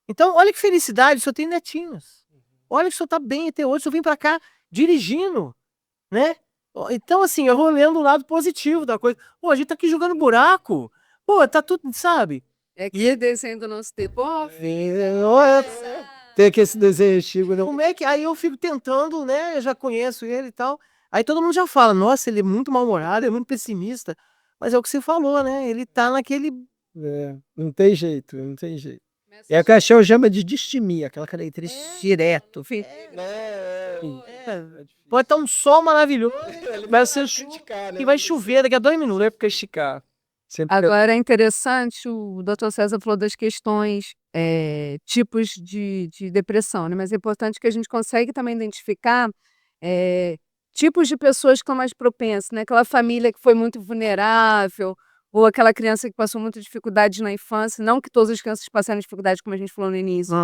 Então, olha que felicidade, o senhor tem netinhos. Olha que o senhor tá bem até hoje, o senhor vem pra cá dirigindo, né? Então, assim, eu vou lendo o lado positivo da coisa. Pô, a gente tá aqui jogando buraco. Pô, tá tudo, sabe? É que desenho do nosso tempo. Ó, Tem que esse desejo, Chico. Como é que... Aí eu fico tentando, né? Eu já conheço ele e tal. Aí todo mundo já fala, nossa, ele é muito mal-humorado, é muito pessimista. Mas é o que você falou, né? Ele tá naquele... Não tem jeito, não tem jeito. É o que a Shell chama de distimia, aquela característica direto. Pode estar um sol maravilhoso, mas você que vai chover daqui a 2 minutos. Não é porque esticar. Sempre agora é interessante, o doutor César falou das questões, tipos de depressão, né? Mas é importante que a gente consegue também identificar tipos de pessoas que estão mais propensas, né? Aquela família que foi muito vulnerável, ou aquela criança que passou muita dificuldade na infância. Não que todas as crianças passaram dificuldade, como a gente falou no início,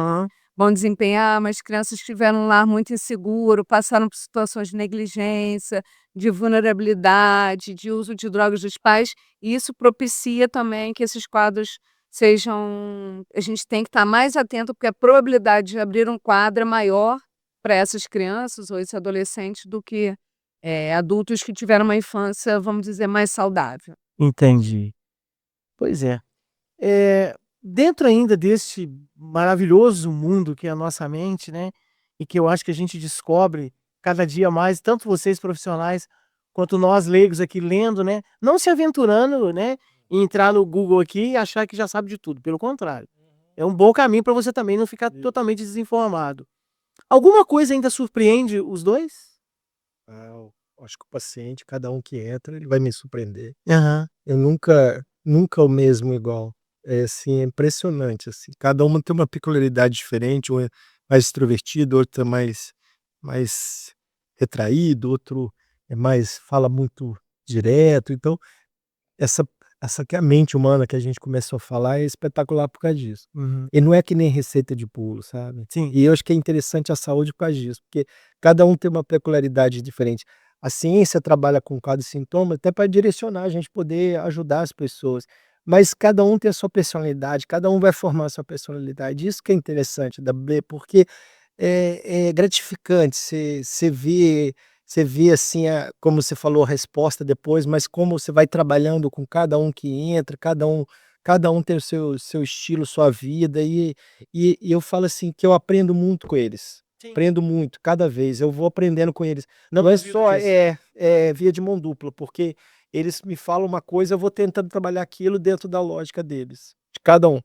vão desempenhar, mas crianças que tiveram um lar muito inseguro, passaram por situações de negligência, de vulnerabilidade, de uso de drogas dos pais, e isso propicia também que esses quadros sejam... A gente tem que estar mais atento, porque a probabilidade de abrir um quadro é maior para essas crianças ou esses adolescentes do que adultos que tiveram uma infância, vamos dizer, mais saudável. Entendi. Pois é. Dentro ainda deste maravilhoso mundo que é a nossa mente, né? E que eu acho que a gente descobre cada dia mais, tanto vocês profissionais, quanto nós leigos aqui lendo, né? Não se aventurando, né? Em entrar no Google aqui e achar que já sabe de tudo. Pelo contrário. É um bom caminho para você também não ficar totalmente desinformado. Alguma coisa ainda surpreende os dois? acho que o paciente, cada um que entra, ele vai me surpreender. Aham. Eu nunca o mesmo igual. É assim, é impressionante, assim. Cada uma tem uma peculiaridade diferente, um é mais extrovertido, outro é mais retraído, outro fala muito direto. Então, essa que é a mente humana que a gente começou a falar é espetacular por causa disso. Uhum. E não é que nem receita de bolo, sabe? Sim. E eu acho que é interessante a saúde por causa disso, porque cada um tem uma peculiaridade diferente. A ciência trabalha com cada sintoma até para direcionar a gente poder ajudar as pessoas. Mas cada um tem a sua personalidade, cada um vai formar a sua personalidade. Isso que é interessante da B, porque é gratificante você ver você vê assim, como você falou, a resposta depois, mas como você vai trabalhando com cada um que entra, cada um tem o seu estilo, sua vida, e eu falo assim que eu aprendo muito com eles. Sim. Aprendo muito, cada vez, eu vou aprendendo com eles. Não é duvido só disso. via de mão dupla, porque eles me falam uma coisa, eu vou tentando trabalhar aquilo dentro da lógica deles, de cada um.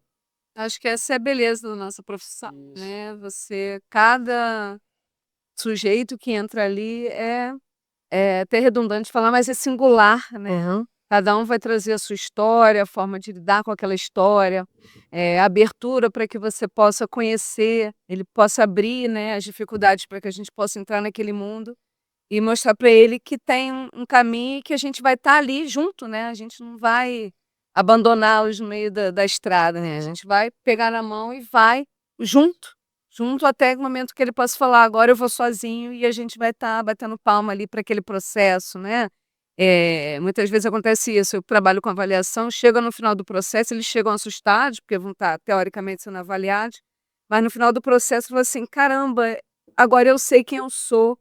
Acho que essa é a beleza da nossa profissão, Isso. né? Cada sujeito que entra ali é até redundante falar, mas é singular, né? Uhum. Cada um vai trazer a sua história, a forma de lidar com aquela história, a abertura para que você possa conhecer, ele possa abrir, né, as dificuldades para que a gente possa entrar naquele mundo e mostrar para ele que tem um caminho e que a gente vai estar ali junto, né? A gente não vai abandoná-los no meio da estrada, né? A gente vai pegar na mão e vai junto, junto até o momento que ele possa falar: agora eu vou sozinho, e a gente vai estar batendo palma ali para aquele processo, né? Muitas vezes acontece isso, eu trabalho com avaliação, chega no final do processo, eles chegam assustados, porque vão estar teoricamente sendo avaliados, mas no final do processo falam assim: caramba, agora eu sei quem eu sou,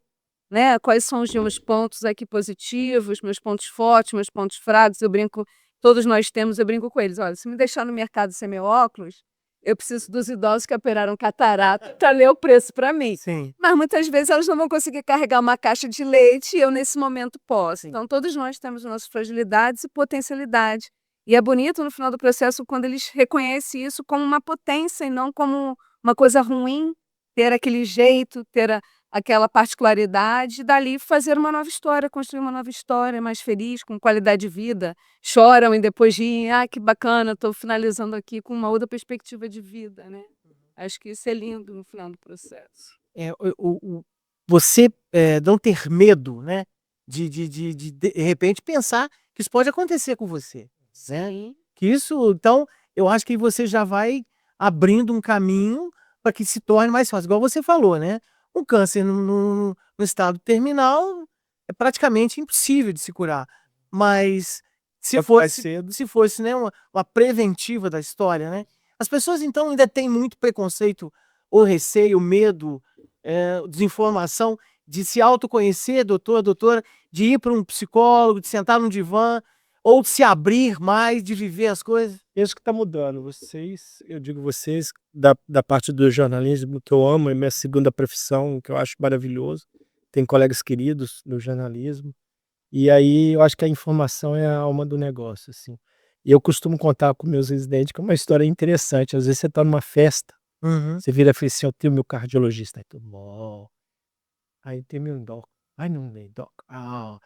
né? Quais são os meus pontos aqui positivos, meus pontos fortes, meus pontos fracos. Eu brinco, todos nós temos, eu brinco com eles: olha, se me deixar no mercado sem meu óculos, eu preciso dos idosos que operaram catarata para ler o preço para mim. Sim. Mas muitas vezes elas não vão conseguir carregar uma caixa de leite e eu nesse momento posso. Sim. Então todos nós temos nossas fragilidades e potencialidades. E é bonito no final do processo quando eles reconhecem isso como uma potência e não como uma coisa ruim, ter aquele jeito, aquela particularidade, e dali fazer uma nova história, construir uma nova história mais feliz, com qualidade de vida. Choram e depois riem: ah, que bacana, estou finalizando aqui com uma outra perspectiva de vida, né? Acho que isso é lindo no final do processo. Você não ter medo, né? De repente pensar que isso pode acontecer com você, né? Sim. Que isso, então, eu acho que você já vai abrindo um caminho para que se torne mais fácil. Igual você falou, né? Um câncer no estado terminal é praticamente impossível de se curar. Mas se Quanto mais fosse, cedo. se fosse, né, uma preventiva da história, né? As pessoas, então, ainda têm muito preconceito ou receio, medo, desinformação de se autoconhecer, doutor, doutora, de ir para um psicólogo, de sentar num divã, ou de se abrir mais, de viver as coisas. Isso que está mudando. Vocês, eu digo vocês, da parte do jornalismo que eu amo, é minha segunda profissão, que eu acho maravilhoso. Tenho colegas queridos no jornalismo. E aí eu acho que a informação é a alma do negócio, assim. E eu costumo contar com meus residentes que é uma história interessante. Às vezes você está numa festa, Uhum. você vira e fala assim: eu tenho meu cardiologista. Aí todo mundo, aí tem meu endócrino. Ai, não tem endócrino. Ah.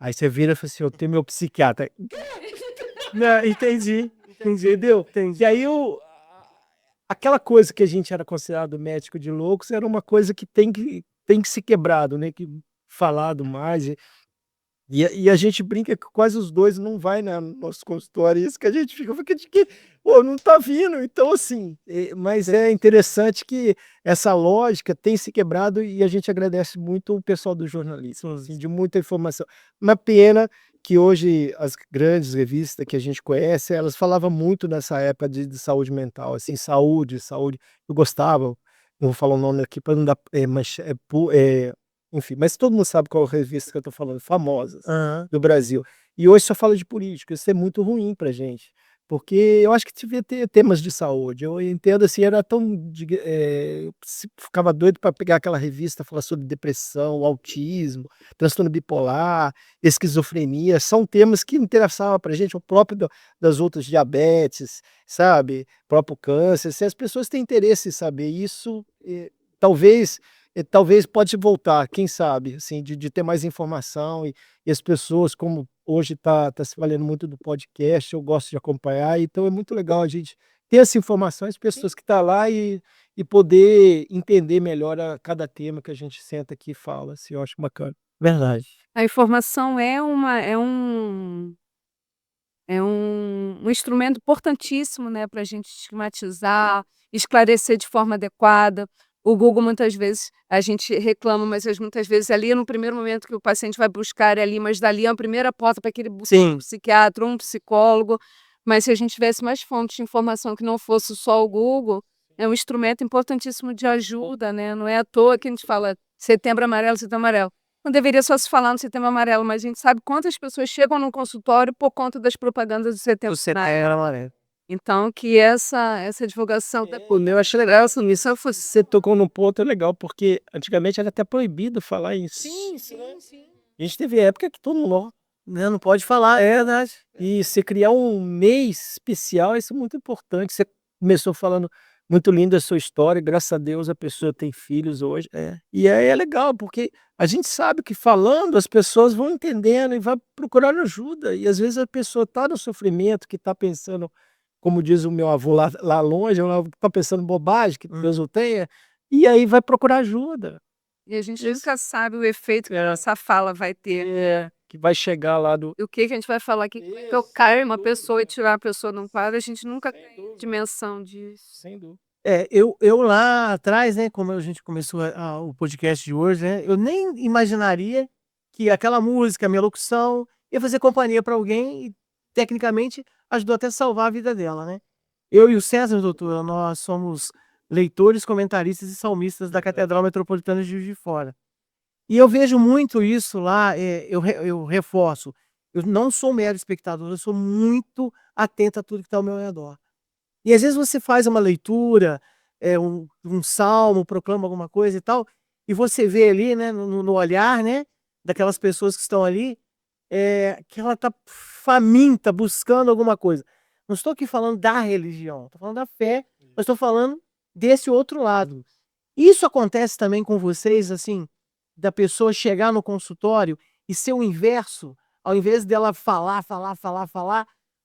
Aí você vira e fala assim: eu tenho meu psiquiatra. Não, entendi. Entendeu? Entendi. E aí aquela coisa que a gente era considerado médico de loucos era uma coisa que tem que ser quebrado, né, que falado mais, e a gente brinca que quase os 2 não vai no nosso consultório, isso que a gente fica de que: "Pô, não tá vindo", então assim, mas é interessante que essa lógica tem se quebrado e a gente agradece muito o pessoal do jornalismo, assim, de muita informação. Uma pena que hoje as grandes revistas que a gente conhece, elas falavam muito nessa época de saúde mental, assim, saúde, eu gostava, não vou falar o nome aqui para não dar, enfim, mas todo mundo sabe qual revista que eu tô falando, famosas Aham. do Brasil. E hoje só fala de política, isso é muito ruim pra gente, porque eu acho que devia ter temas de saúde. Eu entendo, assim, era tão ficava doido para pegar aquela revista, falar sobre depressão, autismo, transtorno bipolar, esquizofrenia, são temas que interessavam pra gente, o próprio das outras diabetes, sabe, próprio câncer, se as pessoas têm interesse em saber isso, talvez pode voltar, quem sabe, assim, de ter mais informação e as pessoas, como hoje tá se valendo muito do podcast, eu gosto de acompanhar, então é muito legal a gente ter essa informação, as pessoas que tá lá e poder entender melhor cada tema que a gente senta aqui e fala, assim, eu acho bacana. Verdade. A informação é um instrumento importantíssimo, né, para a gente esquematizar, esclarecer de forma adequada. O Google, muitas vezes, a gente reclama, mas muitas vezes ali no primeiro momento que o paciente vai buscar é ali, mas dali é a primeira porta para que ele busque um Sim. psiquiatra, um psicólogo. Mas se a gente tivesse mais fontes de informação que não fosse só o Google, é um instrumento importantíssimo de ajuda, né? Não é à toa que a gente fala Setembro Amarelo, Setembro Amarelo. Não deveria só se falar no Setembro Amarelo, mas a gente sabe quantas pessoas chegam no consultório por conta das propagandas do Setembro Você Amarelo. era amarelo. Então que essa divulgação Pô, eu achei legal essa missão, você tocou num ponto legal, porque antigamente era até proibido falar isso. Sim. A gente teve época que todo mundo. Não pode falar, é verdade. E você criar um mês especial, isso é muito importante. Você começou falando muito lindo a sua história, graças a Deus a pessoa tem filhos hoje. E aí é legal, porque a gente sabe que falando as pessoas vão entendendo e vai procurar ajuda. E às vezes a pessoa está no sofrimento, que está pensando, como diz o meu avô lá longe, está pensando bobagem, que Deus o tenha, e aí vai procurar ajuda. e a gente nunca sabe o efeito que essa fala vai ter. Que vai chegar lá do. E o que a gente vai falar aqui, que vai tocar uma pessoa e tirar a pessoa de um quadro, a gente nunca tem dimensão disso. Sem dúvida. Eu lá atrás, né, como a gente começou o podcast de hoje, né, eu nem imaginaria que aquela música, a minha locução, ia fazer companhia para alguém e, tecnicamente, ajudou até a salvar a vida dela, né? Eu e o César, doutor, nós somos leitores, comentaristas e salmistas da Catedral Metropolitana de Juiz de Fora. E eu vejo muito isso lá, eu reforço, eu não sou mero espectador, eu sou muito atento a tudo que está ao meu redor. E às vezes você faz uma leitura, um salmo, proclama alguma coisa e tal, e você vê ali, né, no olhar, né, daquelas pessoas que estão ali, que ela está faminta, buscando alguma coisa. Não estou aqui falando da religião, estou falando da fé, mas estou falando desse outro lado. Isso acontece também com vocês, assim, da pessoa chegar no consultório e ser o inverso, ao invés dela falar,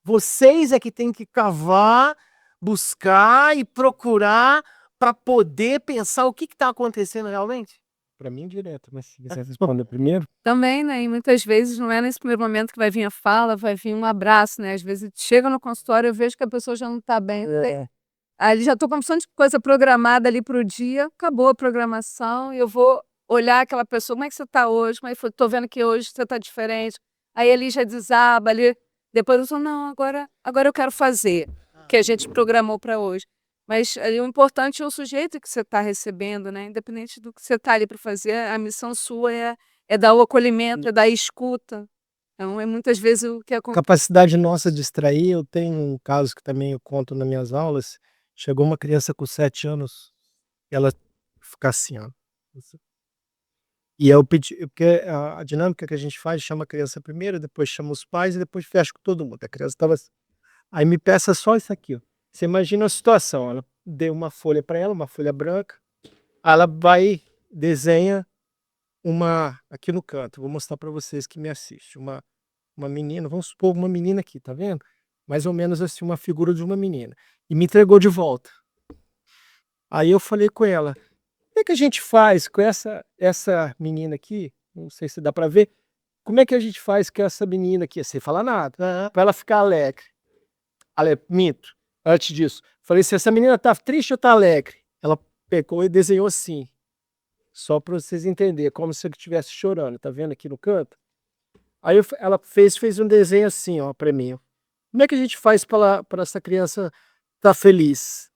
vocês é que tem que cavar, buscar e procurar para poder pensar o que está acontecendo realmente? Para mim, direto, mas se quiser responder primeiro. Também, né, e muitas vezes não é nesse primeiro momento que vai vir a fala, vai vir um abraço, né, às vezes chega no consultório, eu vejo que a pessoa já não está bem, aí já estou com uma opção de coisa programada ali para o dia, acabou a programação e eu vou olhar aquela pessoa, como é que você está hoje? Como é que foi? Tô vendo que hoje você está diferente. Aí ali já desaba, ali depois eu falo, não, agora eu quero fazer, que a gente programou para hoje. Mas ali o importante é o sujeito que você está recebendo, né? Independente do que você está ali para fazer, a missão sua é dar o acolhimento, é dar a escuta. Então, é muitas vezes o que acontece. Capacidade nossa de distrair, eu tenho um caso que também eu conto nas minhas aulas. Chegou uma criança com 7 anos, ela fica assim, ó. E eu pedi, porque a dinâmica que a gente faz, chama a criança primeiro, depois chama os pais e depois fecha com todo mundo. A criança estava assim. Aí me peça só isso aqui, ó. Você imagina a situação, ela deu uma folha para ela, uma folha branca, aí ela vai, desenha uma, aqui no canto, vou mostrar para vocês que me assistem, uma menina, vamos supor uma menina aqui, tá vendo? Mais ou menos assim, uma figura de uma menina. E me entregou de volta. Aí eu falei com ela, o que a gente faz com essa menina aqui? Não sei se dá para ver. Como é que a gente faz com essa menina aqui? Sem falar nada, para ela ficar alegre. Minto, antes disso. Falei, se essa menina tá triste ou tá alegre? Ela pegou e desenhou assim. Só para vocês entenderem, como se ele estivesse chorando. Tá vendo aqui no canto? Aí ela fez um desenho assim, ó, para mim. Como é que a gente faz para essa criança estar feliz?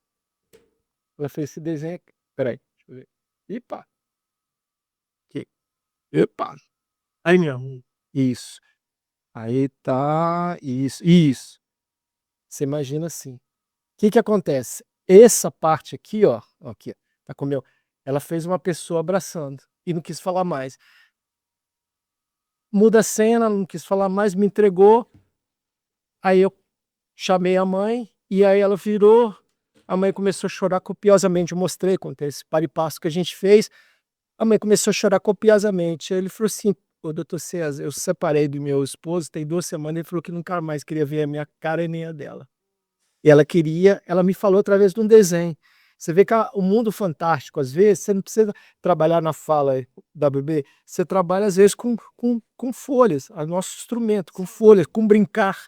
Ela fez esse desenho aqui. Peraí, deixa eu ver. Epa! Aqui. Epa! Aí mesmo. Isso. Aí tá. Isso. Você imagina assim. O que acontece? Essa parte aqui, ó, aqui, tá com o meu. Ela fez uma pessoa abraçando e não quis falar mais. Muda a cena, não quis falar mais, me entregou. Aí eu chamei a mãe e aí ela virou. A mãe começou a chorar copiosamente. Eu mostrei, contei esse par e passo que a gente fez. A mãe começou a chorar copiosamente. Aí ele falou assim: ô, doutor César, eu separei do meu esposo, tem 2 semanas. Ele falou que nunca mais queria ver a minha cara e nem a dela. E ela me falou através de um desenho. Você vê que o mundo fantástico, às vezes, você não precisa trabalhar na fala da bebê, você trabalha, às vezes, com folhas, é nosso instrumento, com folhas, com brincar.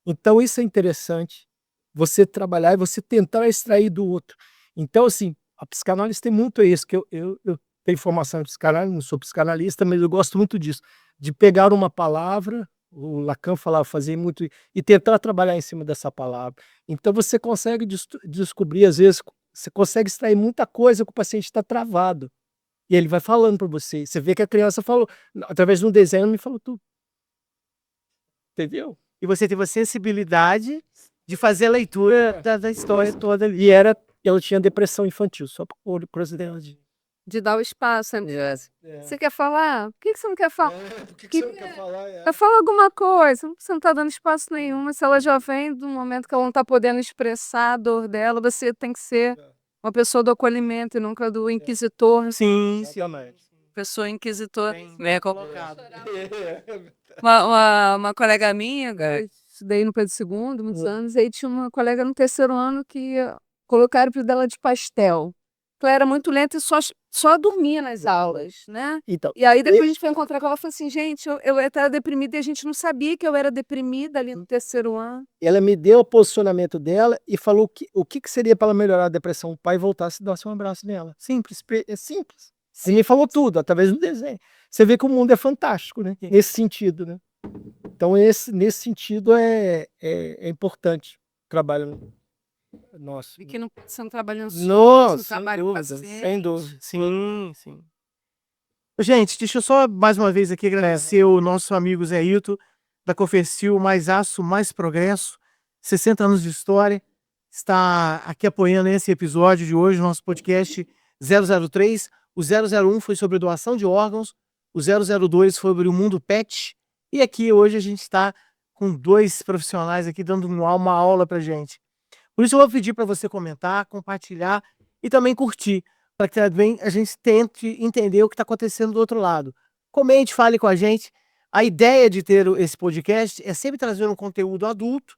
Então, isso é interessante, você trabalhar e você tentar extrair do outro. Então, assim, a psicanálise tem muito isso, que eu tenho formação em psicanálise, não sou psicanalista, mas eu gosto muito disso, de pegar uma palavra, o Lacan falava, fazer muito, e tentar trabalhar em cima dessa palavra. Então você consegue descobrir, às vezes, você consegue extrair muita coisa que o paciente está travado. E ele vai falando para você. Você vê que a criança falou, através de um desenho, me falou tudo. Entendeu? E você teve a sensibilidade de fazer a leitura da história toda ali. E ela tinha depressão infantil, só por curiosidade. De dar o espaço, né? É. Você quer falar? Por que você não quer falar? Por que você não quer falar? Fala alguma coisa. Você não tá dando espaço nenhum. Se ela já vem do momento que ela não tá podendo expressar a dor dela, você tem que ser uma pessoa do acolhimento e nunca do inquisitor. Sim, Pessoa inquisitora. bem É, colocado. uma colega minha, eu estudei no Pedro II, muitos anos, e aí tinha uma colega no terceiro ano que colocaram o dela de pastel. Ela era muito lenta e só dormia nas aulas, né? Então, E aí depois a gente foi encontrar com ela e falou assim, gente, eu estava deprimida e a gente não sabia que eu era deprimida ali no terceiro ano. ela me deu o posicionamento dela e falou o que seria para ela melhorar a depressão. O pai voltasse e desse um abraço nela. Simples, é simples. Você me falou tudo, através do desenho. Você vê que o mundo é fantástico, né? Nesse sentido, né? Então, nesse sentido, é importante o trabalho nosso. Vi que você não trabalhando só, Nossa, você trabalha com paciente. sem dúvida. Sim. Gente, deixa eu só mais uma vez aqui agradecer o nosso amigo Zé Hilton, da Cofercil Mais Aço, Mais Progresso, 60 anos de história, está aqui apoiando esse episódio de hoje, nosso podcast 003. O 001 foi sobre doação de órgãos, o 002 foi sobre o mundo pet, e aqui hoje a gente está com 2 profissionais aqui dando uma aula pra gente. Por isso eu vou pedir para você comentar, compartilhar e também curtir, para que também a gente tente entender o que está acontecendo do outro lado. Comente, fale com a gente. A ideia de ter esse podcast é sempre trazer um conteúdo adulto,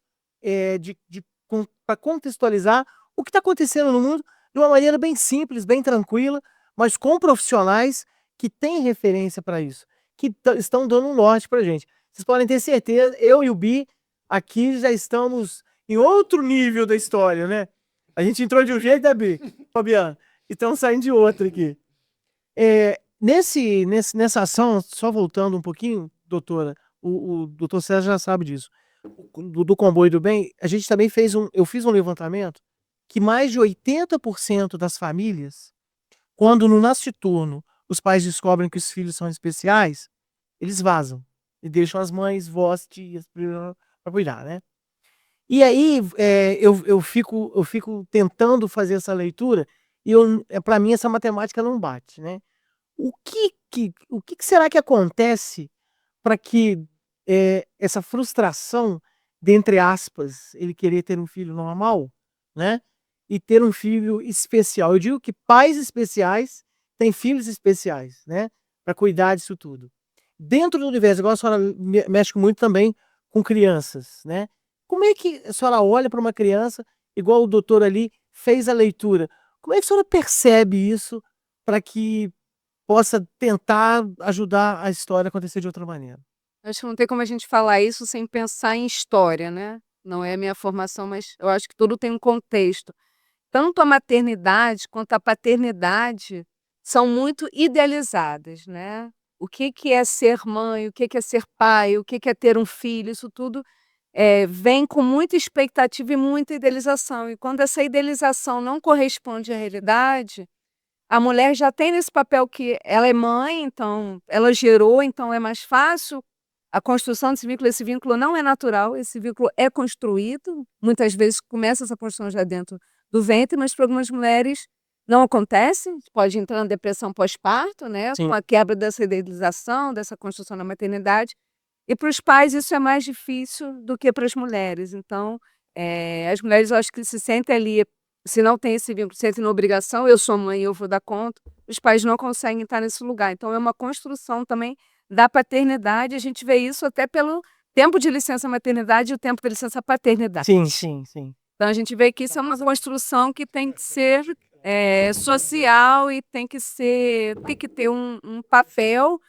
para contextualizar o que está acontecendo no mundo de uma maneira bem simples, bem tranquila, mas com profissionais que têm referência para isso, que estão dando um norte para a gente. Vocês podem ter certeza, eu e o Bi aqui já estamos em outro nível da história, né? A gente entrou de um jeito, né, Bi? Fabiano? E estamos saindo de outro aqui. Nessa ação, só voltando um pouquinho, doutora, o doutor César já sabe disso, do Comboio do Bem, a gente também eu fiz um levantamento que mais de 80% das famílias, quando no nasciturno os pais descobrem que os filhos são especiais, eles vazam e deixam as mães, vós, tias, para cuidar, né? E aí eu fico tentando fazer essa leitura e para mim essa matemática não bate, né? O que será que acontece para que essa frustração, dentre aspas, ele querer ter um filho normal, né? E ter um filho especial. Eu digo que pais especiais têm filhos especiais, né? Para cuidar disso tudo. Dentro do universo, igual a senhora mexe muito também com crianças, né? Como é que a senhora olha para uma criança, igual o doutor ali fez a leitura? Como é que a senhora percebe isso para que possa tentar ajudar a história a acontecer de outra maneira? Acho que não tem como a gente falar isso sem pensar em história, né? Não é a minha formação, mas eu acho que tudo tem um contexto. Tanto a maternidade quanto a paternidade são muito idealizadas, né? O que é ser mãe, o que é ser pai, o que é ter um filho, isso tudo vem com muita expectativa e muita idealização. E quando essa idealização não corresponde à realidade, a mulher já tem nesse papel que ela é mãe, então ela gerou, então é mais fácil a construção desse vínculo. Esse vínculo não é natural, esse vínculo é construído. Muitas vezes começa essa construção já dentro do ventre, mas para algumas mulheres não acontece. Pode entrar na depressão pós-parto, né? Sim. Com a quebra dessa idealização, dessa construção da maternidade. E para os pais isso é mais difícil do que para as mulheres. Então, as mulheres, eu acho que se sentem ali, se não tem esse vínculo, se sentem na obrigação, eu sou mãe, eu vou dar conta, os pais não conseguem estar nesse lugar. Então, é uma construção também da paternidade, a gente vê isso até pelo tempo de licença maternidade e o tempo de licença paternidade. Sim. Então, a gente vê que isso é uma construção que tem que ser social e tem que ter um papel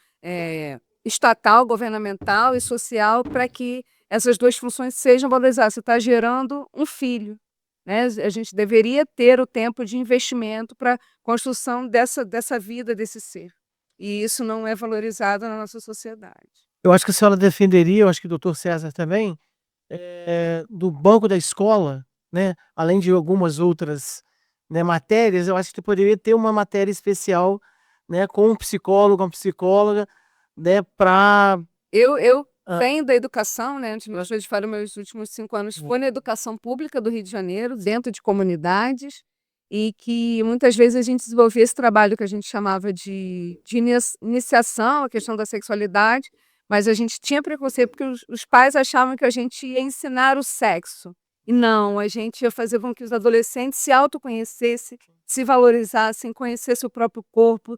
estatal, governamental e social para que essas duas funções sejam valorizadas. Você está gerando um filho, né? A gente deveria ter o tempo de investimento para a construção dessa vida, desse ser. E isso não é valorizado na nossa sociedade. Eu acho que a senhora defenderia, eu acho que o doutor César também, do banco da escola, né? Além de algumas outras, né, matérias, eu acho que poderia ter uma matéria especial né, com um psicólogo, uma psicóloga, né, para Eu venho da educação, né? Antes de falar, meus últimos 5 anos foi na educação pública do Rio de Janeiro, dentro de comunidades, e que muitas vezes a gente desenvolvia esse trabalho que a gente chamava de iniciação, a questão da sexualidade, mas a gente tinha preconceito porque os pais achavam que a gente ia ensinar o sexo. E não, a gente ia fazer com que os adolescentes se autoconhecessem, se valorizassem, conhecessem o próprio corpo,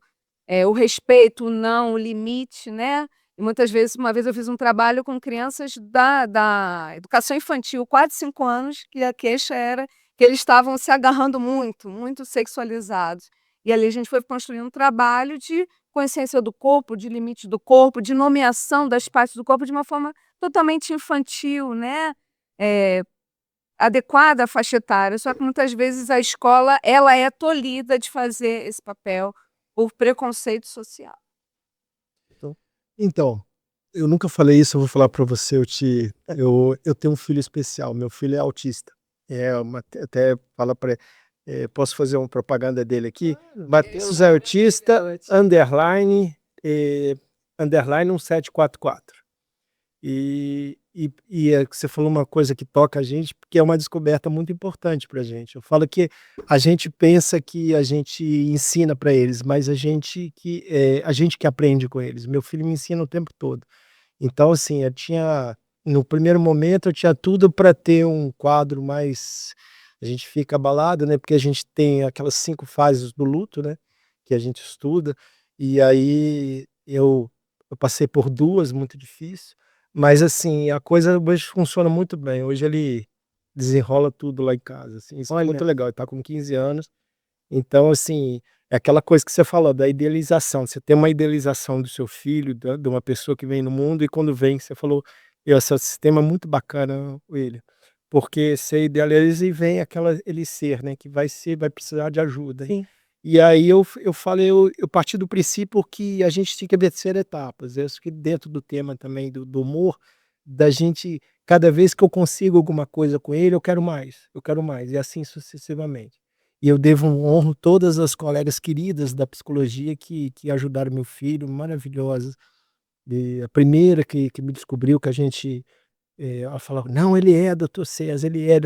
o respeito, o não, o limite, né? E muitas vezes, uma vez eu fiz um trabalho com crianças da educação infantil, 4, 5 anos, que a queixa era que eles estavam se agarrando muito, muito sexualizados. E ali a gente foi construindo um trabalho de consciência do corpo, de limite do corpo, de nomeação das partes do corpo de uma forma totalmente infantil, né? Adequada à faixa etária. Só que muitas vezes a escola ela é tolhida de fazer esse papel por preconceito social. Então, eu nunca falei isso, eu vou falar para você, eu tenho um filho especial, meu filho é autista. Até fala para posso fazer uma propaganda dele aqui? Matheus é autista, underline 1744. Você falou uma coisa que toca a gente, porque é uma descoberta muito importante para a gente. Eu falo que a gente pensa que a gente ensina para eles, mas a gente que aprende com eles. Meu filho me ensina o tempo todo. Então, assim, no primeiro momento, eu tinha tudo para ter um quadro mais. A gente fica abalado, né? Porque a gente tem aquelas 5 fases do luto, né? Que a gente estuda. E aí eu passei por 2, muito difícil. Mas, assim, a coisa hoje funciona muito bem. Hoje ele desenrola tudo lá em casa, assim, isso é muito legal. Ele tá com 15 anos. Então, assim, é aquela coisa que você falou da idealização. Você tem uma idealização do seu filho, de uma pessoa que vem no mundo, e quando vem, você falou, esse sistema é muito bacana, William, porque você idealiza e vem ele ser, né, que vai precisar de ajuda. sim. E aí eu falei, eu parti do princípio que a gente tinha que vencer etapas. Eu acho que dentro do tema também do humor, da gente, cada vez que eu consigo alguma coisa com ele, eu quero mais, e assim sucessivamente. E eu devo um honro todas as colegas queridas da psicologia que ajudaram meu filho, maravilhosas. E a primeira que me descobriu que a gente ela falava: "Não, ele é doutor César, ele é",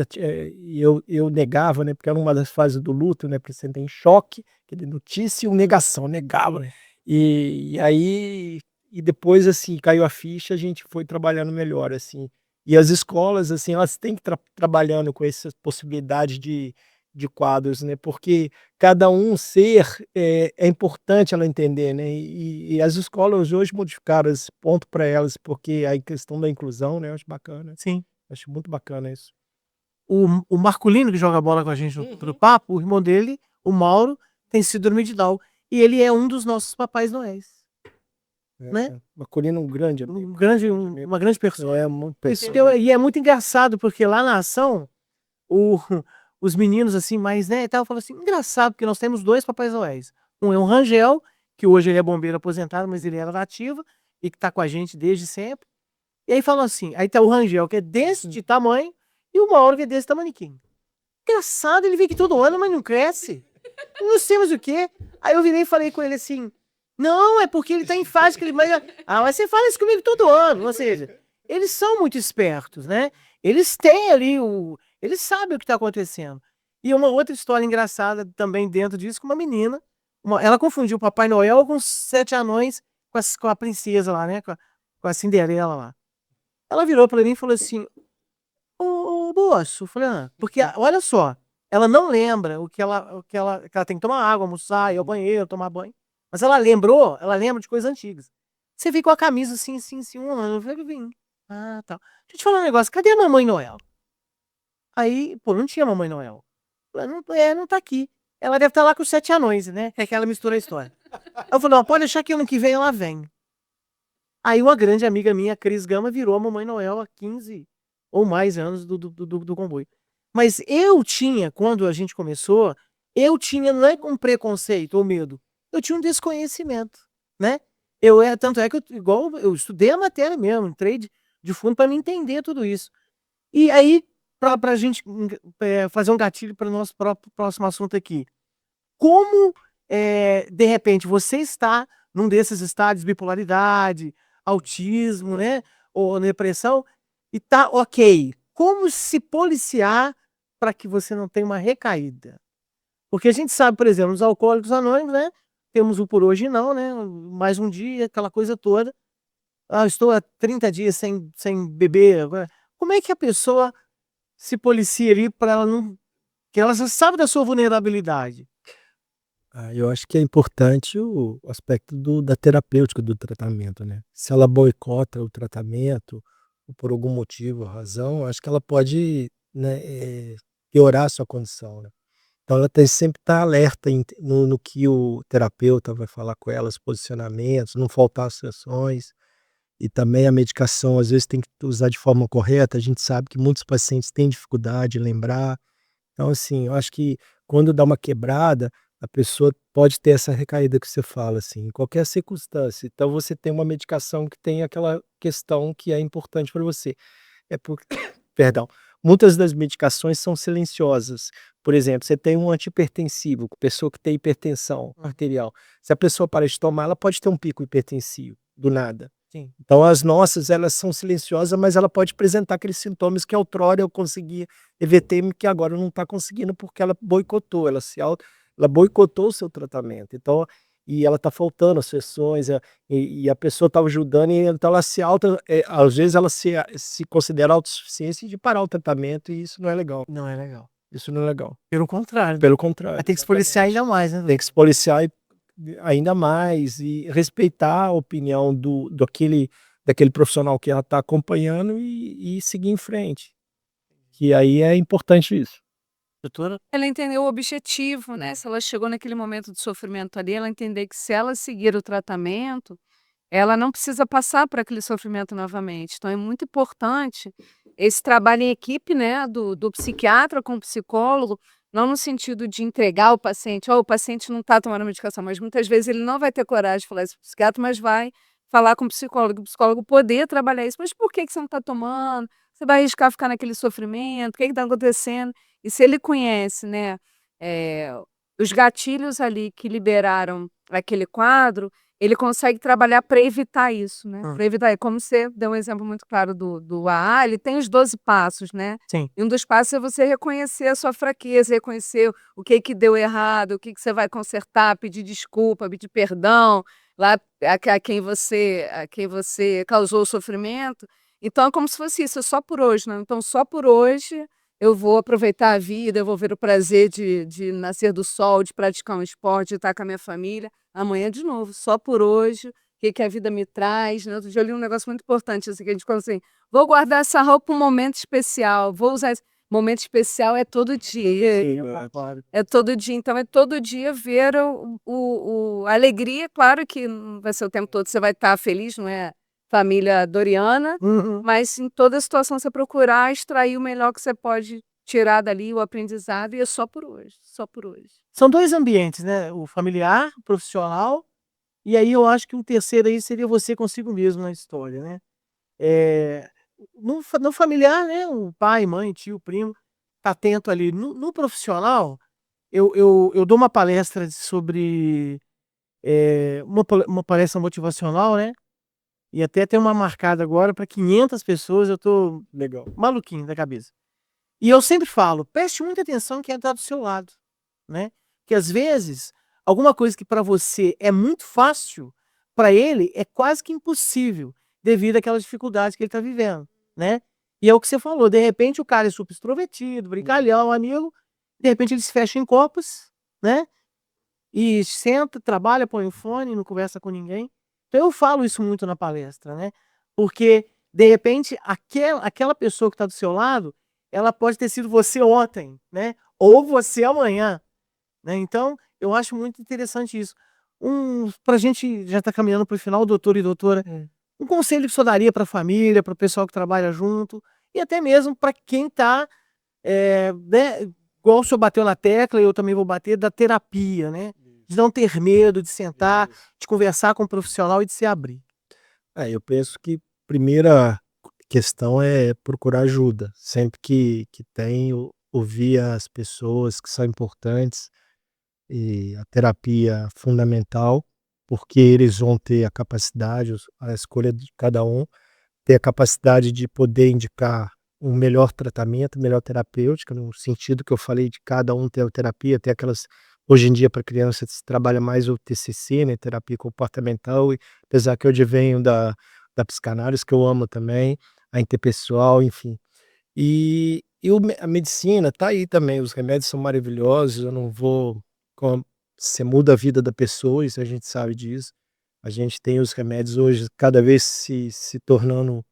e eu negava, né, porque era uma das fases do luto, né, porque você tem choque, aquele notícia e negação, negava. Aí depois, assim, caiu a ficha, a gente foi trabalhando melhor, assim. E as escolas, assim, elas têm que trabalhando com essa possibilidade de quadros, né, porque cada um ser, é importante ela entender, né, e as escolas hoje modificaram esse ponto para elas, porque a questão da inclusão, né, eu acho bacana, Sim. acho muito bacana isso. O Marculino, que joga bola com a gente no papo, o irmão dele, o Mauro, tem síndrome de Down. E ele é um dos nossos Papais Noéis. Né? Marculino é um grande amigo. Uma grande pessoa. É muito E é muito engraçado, porque lá na ação, os meninos, assim, mais, né, e tal, falam assim, engraçado, porque nós temos 2 Papais Noéis. Um é o Rangel, que hoje ele é bombeiro aposentado, mas ele era da ativa, e que tá com a gente desde sempre. E aí falam assim, aí tá o Rangel, que é desse tamanho, e o Mauro, que é desse tamaniquinho. Engraçado, ele vem aqui todo ano, mas não cresce. Não sei mais o quê. Aí eu virei e falei com ele assim, não, é porque ele tá em fase que ele... Mas você fala isso comigo todo ano. Ou seja, eles são muito espertos, né? Eles têm ali eles sabem o que tá acontecendo. E uma outra história engraçada também dentro disso, com uma menina. Ela confundiu o Papai Noel com os 7 anões com a princesa lá, né? Com a Cinderela lá. Ela virou pra mim e falou assim, ô moço, falei, porque olha só, ela não lembra que ela tem que tomar água, almoçar, ir ao banheiro, tomar banho. Mas ela lembra de coisas antigas. Você veio com a camisa assim, um ano. Eu falei, vim. Ah, tá. Deixa eu te falar um negócio, cadê a Mamãe Noel? Aí, pô, não tinha Mamãe Noel. Eu falei, não tá aqui. Ela deve estar lá com os 7 anões, né? É que ela mistura a história. Aí eu falei, pode deixar que ano que vem ela vem. Aí uma grande amiga minha, Cris Gama, virou a Mamãe Noel há 15 ou mais anos do comboio. Mas quando a gente começou, não é um preconceito ou medo, eu tinha um desconhecimento, né? Tanto é que eu estudei a matéria mesmo, entrei de fundo para me entender tudo isso. E aí, pra gente fazer um gatilho para o nosso próximo assunto aqui, como de repente, você está num desses estádios, bipolaridade, autismo, né? Ou depressão, e tá ok. Como se policiar para que você não tenha uma recaída? Porque a gente sabe, por exemplo, nos Alcoólicos Anônimos, né? Temos o por hoje não, né? Mais um dia, aquela coisa toda. Ah, estou há 30 dias sem beber. Agora, como é que a pessoa se policia ali para ela não. Que ela já sabe da sua vulnerabilidade. Eu acho que é importante o aspecto da terapêutica do tratamento, né. Se ela boicota o tratamento, ou por algum motivo, razão, acho que ela pode, né, piorar a sua condição, né. Então ela tem sempre estar alerta no que o terapeuta vai falar com ela, os posicionamentos, não faltar as sessões, e também a medicação às vezes tem que usar de forma correta, a gente sabe que muitos pacientes têm dificuldade em lembrar. Então, assim, eu acho que quando dá uma quebrada, a pessoa pode ter essa recaída que você fala, assim, em qualquer circunstância. Então, você tem uma medicação que tem aquela questão que é importante para você. É porque, perdão, muitas das medicações são silenciosas. Por exemplo, você tem um antihipertensivo, pessoa que tem hipertensão arterial. Se a pessoa para de tomar, ela pode ter um pico hipertensivo, do nada. Sim. Então as nossas, elas são silenciosas, mas ela pode apresentar aqueles sintomas que outrora eu conseguia EVT, que agora não está conseguindo, porque ela boicotou, ela boicotou o seu tratamento. Então, e ela está faltando as sessões, e a pessoa está ajudando, e então ela se às vezes ela se considera autossuficiente de parar o tratamento, e isso não é legal. Não é legal. Isso não é legal. Pelo contrário. Pelo Vai contrário. ter que se policiar Exatamente. ainda mais, né? Tem que se policiar ainda mais e respeitar a opinião daquele profissional que ela está acompanhando e seguir em frente. Que aí é importante isso. Doutora? Ela entendeu o objetivo, né, se ela chegou naquele momento de sofrimento ali, ela entender que se ela seguir o tratamento, ela não precisa passar por aquele sofrimento novamente. Então é muito importante esse trabalho em equipe, né, do psiquiatra com o psicólogo, não no sentido de entregar o paciente: "Ó, o paciente não está tomando medicação", mas muitas vezes ele não vai ter coragem de falar isso para o psiquiatra, mas vai falar com o psicólogo poder trabalhar isso: "Mas por que que você não está tomando? Você vai arriscar ficar naquele sofrimento? O que está acontecendo?". E se ele conhece, né, eh, os gatilhos ali que liberaram aquele quadro, ele consegue trabalhar para evitar isso, né, Hum. para evitar como você deu um exemplo muito claro do AA, ele tem os 12 passos, né, Sim. e um dos passos é você reconhecer a sua fraqueza, reconhecer o que deu errado, o que você vai consertar, pedir desculpa, pedir perdão, lá a quem você causou o sofrimento. Então é como se fosse isso, é só por hoje, né, então só por hoje eu vou aproveitar a vida, eu vou ver o prazer de nascer do sol, de praticar um esporte, de estar com a minha família. Amanhã de novo, só por hoje, o que que a vida me traz, né. Outro dia eu li um negócio muito importante, assim, que a gente falou assim: "Vou guardar essa roupa pra um momento especial, vou usar esse". Momento especial é todo dia, Sim, eu concordo. é todo dia, então é todo dia ver a alegria, claro que não vai ser o tempo todo, você vai estar feliz, não é família Doriana, Uhum. mas em toda situação você procurar extrair o melhor que você pode tirar dali, o aprendizado, e é só por hoje, só por hoje. São 2 ambientes, né? O familiar, o profissional, e aí eu acho que um terceiro aí seria você consigo mesmo na história, né? Eh, no familiar, né, o pai, mãe, tio, primo, tá atento ali. No profissional, eu dou uma palestra sobre, uma palestra motivacional, né, e até tem uma marcada agora para 500 pessoas, eu tô Legal. maluquinho da cabeça. E eu sempre falo: "Preste muita atenção em quem tá do seu lado", né, que às vezes, alguma coisa que para você é muito fácil, para ele é quase que impossível, devido àquelas dificuldades que ele tá vivendo, né. E é o que você falou, de repente o cara é super extrovertido, brincalhão, amigo, de repente ele se fecha em copos, né, e senta, trabalha, põe o fone, não conversa com ninguém. Então eu falo isso muito na palestra, né, porque de repente aquela pessoa que está do seu lado, ela pode ter sido você ontem, né, ou você amanhã, né, então eu acho muito interessante isso. Pra gente já tá caminhando para o final, doutor e doutora, um conselho que o senhor daria pra família, para o pessoal que trabalha junto, e até mesmo para quem tá, né, igual o senhor bateu na tecla, eu também vou bater, da terapia, né, de não ter medo de sentar, Isso. de conversar com um profissional e de se abrir. Eu penso que primeira questão é procurar ajuda. Sempre que tem, ouvir as pessoas que são importantes. a terapia fundamental, porque eles vão ter a capacidade, a escolha de cada um, ter a capacidade de poder indicar um melhor tratamento, melhor terapêutica, no sentido que eu falei de cada um ter a terapia, ter aquelas hoje em dia para criança se trabalha mais o TCC, né, terapia comportamental, e apesar que eu venho da psicanálise, que eu amo também, a interpessoal, enfim. A medicina tá aí também, os remédios são maravilhosos, eu não vou com você muda a vida da pessoa, isso a gente sabe disso. A gente tem os remédios hoje cada vez se tornando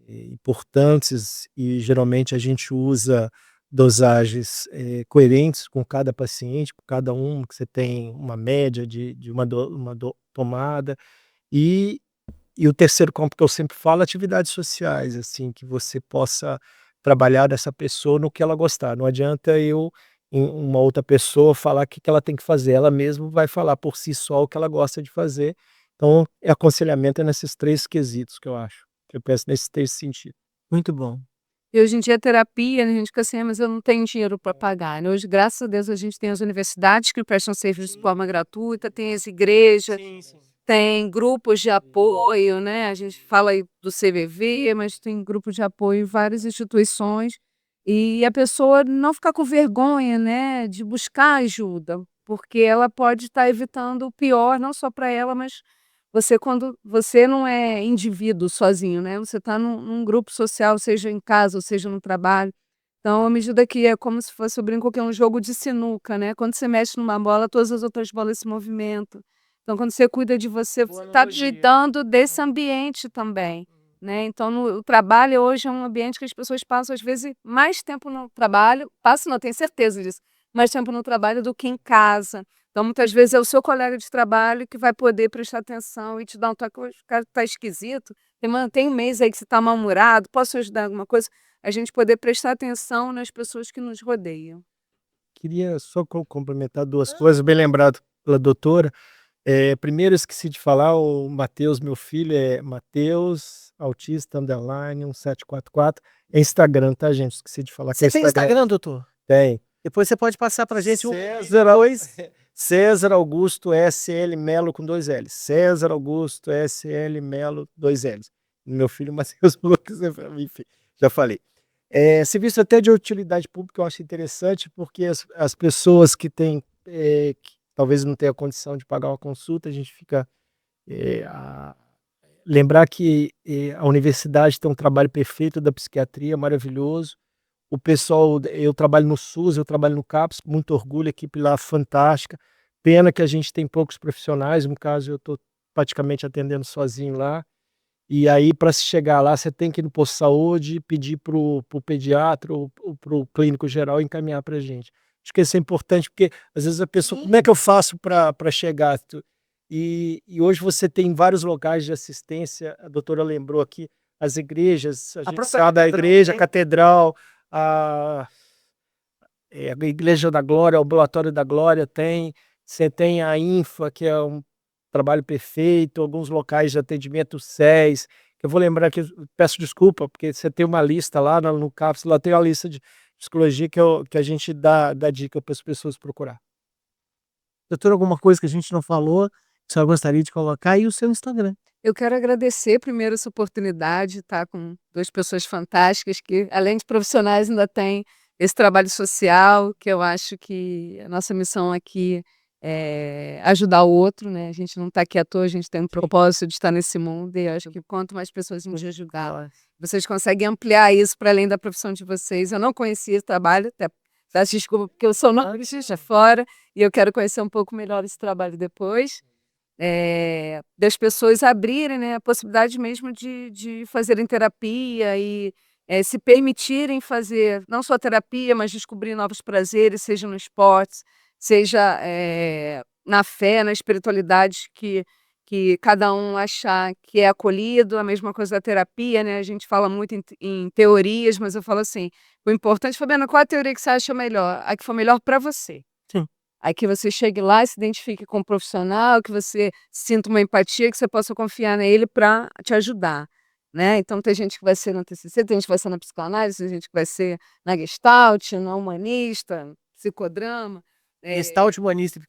importantes e geralmente a gente usa dosagens, coerentes com cada paciente, com cada um, que você tem uma média de uma tomada. E o terceiro ponto que eu sempre falo, atividades sociais, assim, que você possa trabalhar dessa pessoa no que ela gostar. Não adianta uma outra pessoa falar o que que ela tem que fazer, ela mesma vai falar por si só o que ela gosta de fazer. Então, aconselhamento é nesses 3 quesitos que eu acho, que eu penso nesse 3 sentido. Muito bom. E hoje em dia a terapia, né, a gente fica assim: "Ah, mas eu não tenho dinheiro para pagar", né. Hoje, graças a Deus, a gente tem as universidades que prestam serviço de forma gratuita, tem as igrejas, Sim. tem grupos de apoio, né, a gente fala aí do CVV, mas tem grupo de apoio em várias instituições, e a pessoa não ficar com vergonha, né, de buscar ajuda, porque ela pode estar evitando o pior, não só para ela, mas quando você não é indivíduo sozinho, né, você está num grupo social, seja em casa ou seja no trabalho. Então, à medida que é como se fosse, eu brinco que é um jogo de sinuca, né, quando você mexe numa bola, todas as outras bolas se movimentam. Então, quando você cuida de você, Boa você está analogia. cuidando desse ambiente também, né. Então o trabalho hoje é um ambiente que as pessoas passam, às vezes, mais tempo no trabalho, passam não, tenho certeza disso, mais tempo no trabalho do que em casa. Então, muitas vezes, é o seu colega de trabalho que vai poder prestar atenção e te dar um toque: "Hoje o cara tá esquisito, tem um mês aí que você está mal-humorado, posso ajudar em alguma coisa?". A gente poder prestar atenção nas pessoas que nos rodeiam. Queria só complementar 2 coisas, bem lembrado pela doutora. Primeiro eu esqueci de falar, o Matheus, meu filho, é Matheus Autista underline 1744, é Instagram, tá gente? Esqueci de falar que é Você tem Instagram, doutor? Tem. Depois você pode passar pra gente César César Augusto SL Melo com 2 L's. César Augusto SL Melo, 2 L's. Meu filho Matheus falou que você enfim, já falei. Serviço até de utilidade pública eu acho interessante, porque as pessoas que têm, que talvez não tenha condição de pagar uma consulta, a gente fica, lembrar que, a universidade tem um trabalho perfeito da psiquiatria, maravilhoso. O pessoal, eu trabalho no SUS, eu trabalho no CAPS, com muito orgulho, equipe lá fantástica. Pena que a gente tem poucos profissionais, no caso eu estou praticamente atendendo sozinho lá. E aí para se chegar lá, você tem que ir no posto de saúde, pedir para o pediatra ou para o clínico geral encaminhar para a gente. Acho que isso é importante, porque às vezes a pessoa: "Como é que eu faço para chegar?" E hoje você tem vários locais de assistência, a doutora lembrou aqui, as igrejas, a gente própria sabe da catedral, igreja, a né? catedral, a a Igreja da Glória, o Ambulatório da Glória tem, você tem a INFA, que é um trabalho perfeito, alguns locais de atendimento SES, que eu vou lembrar aqui, peço desculpa, porque você tem uma lista lá no CAPS, lá tem a lista de psicologia que a gente dá dica para as pessoas procurar. Doutor, alguma coisa que a gente não falou, que a senhora gostaria de colocar? E o seu Instagram. Eu quero agradecer primeiro essa oportunidade de estar com 2 pessoas fantásticas que, além de profissionais, ainda têm esse trabalho social, que eu acho que a nossa missão aqui é ajudar o outro, né, a gente não está aqui à toa, a gente tem um propósito de estar nesse mundo e eu acho que quanto mais pessoas a gente ajudar, vocês conseguem ampliar isso para além da profissão de vocês. Eu não conhecia esse trabalho, até peço desculpa porque eu sou nova de fora e eu quero conhecer um pouco melhor esse trabalho depois. Das pessoas abrirem, né, a possibilidade mesmo de fazerem terapia e, se permitirem fazer não só terapia, mas descobrir novos prazeres, seja no esporte, seja, na fé, na espiritualidade que cada um achar que é acolhido, a mesma coisa da terapia, né, a gente fala muito em teorias, mas eu falo assim: "O importante, Fabiana, qual a teoria que você acha melhor? A que for melhor para você". Sim. Aí que você chegue lá e se identifique com o profissional, que você sinta uma empatia, que você possa confiar nele para te ajudar, né. Então tem gente que vai ser na TCC, tem gente que vai ser na psicanálise, tem gente que vai ser na Gestalt, na humanista, psicodrama. Gestalt humanista e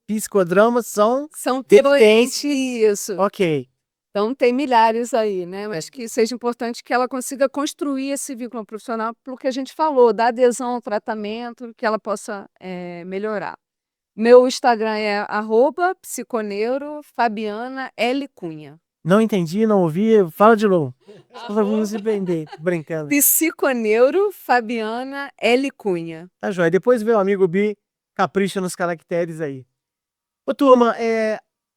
psicodrama são São deficientes. Isso. Ok. Então, tem milhares aí, né? Mas que seja importante que ela consiga construir esse vínculo profissional, pelo que a gente falou, dar adesão ao tratamento, que ela possa melhorar. Meu Instagram é @psiconeuro_Fabiana_L_Cunha. Não entendi, não ouvi. Fala de novo. Vamos se prender, brincando. Psiconeuro Fabiana L. Cunha. Tá joia. Depois vê o amigo Bi, capricha nos caracteres aí. Ô, turma,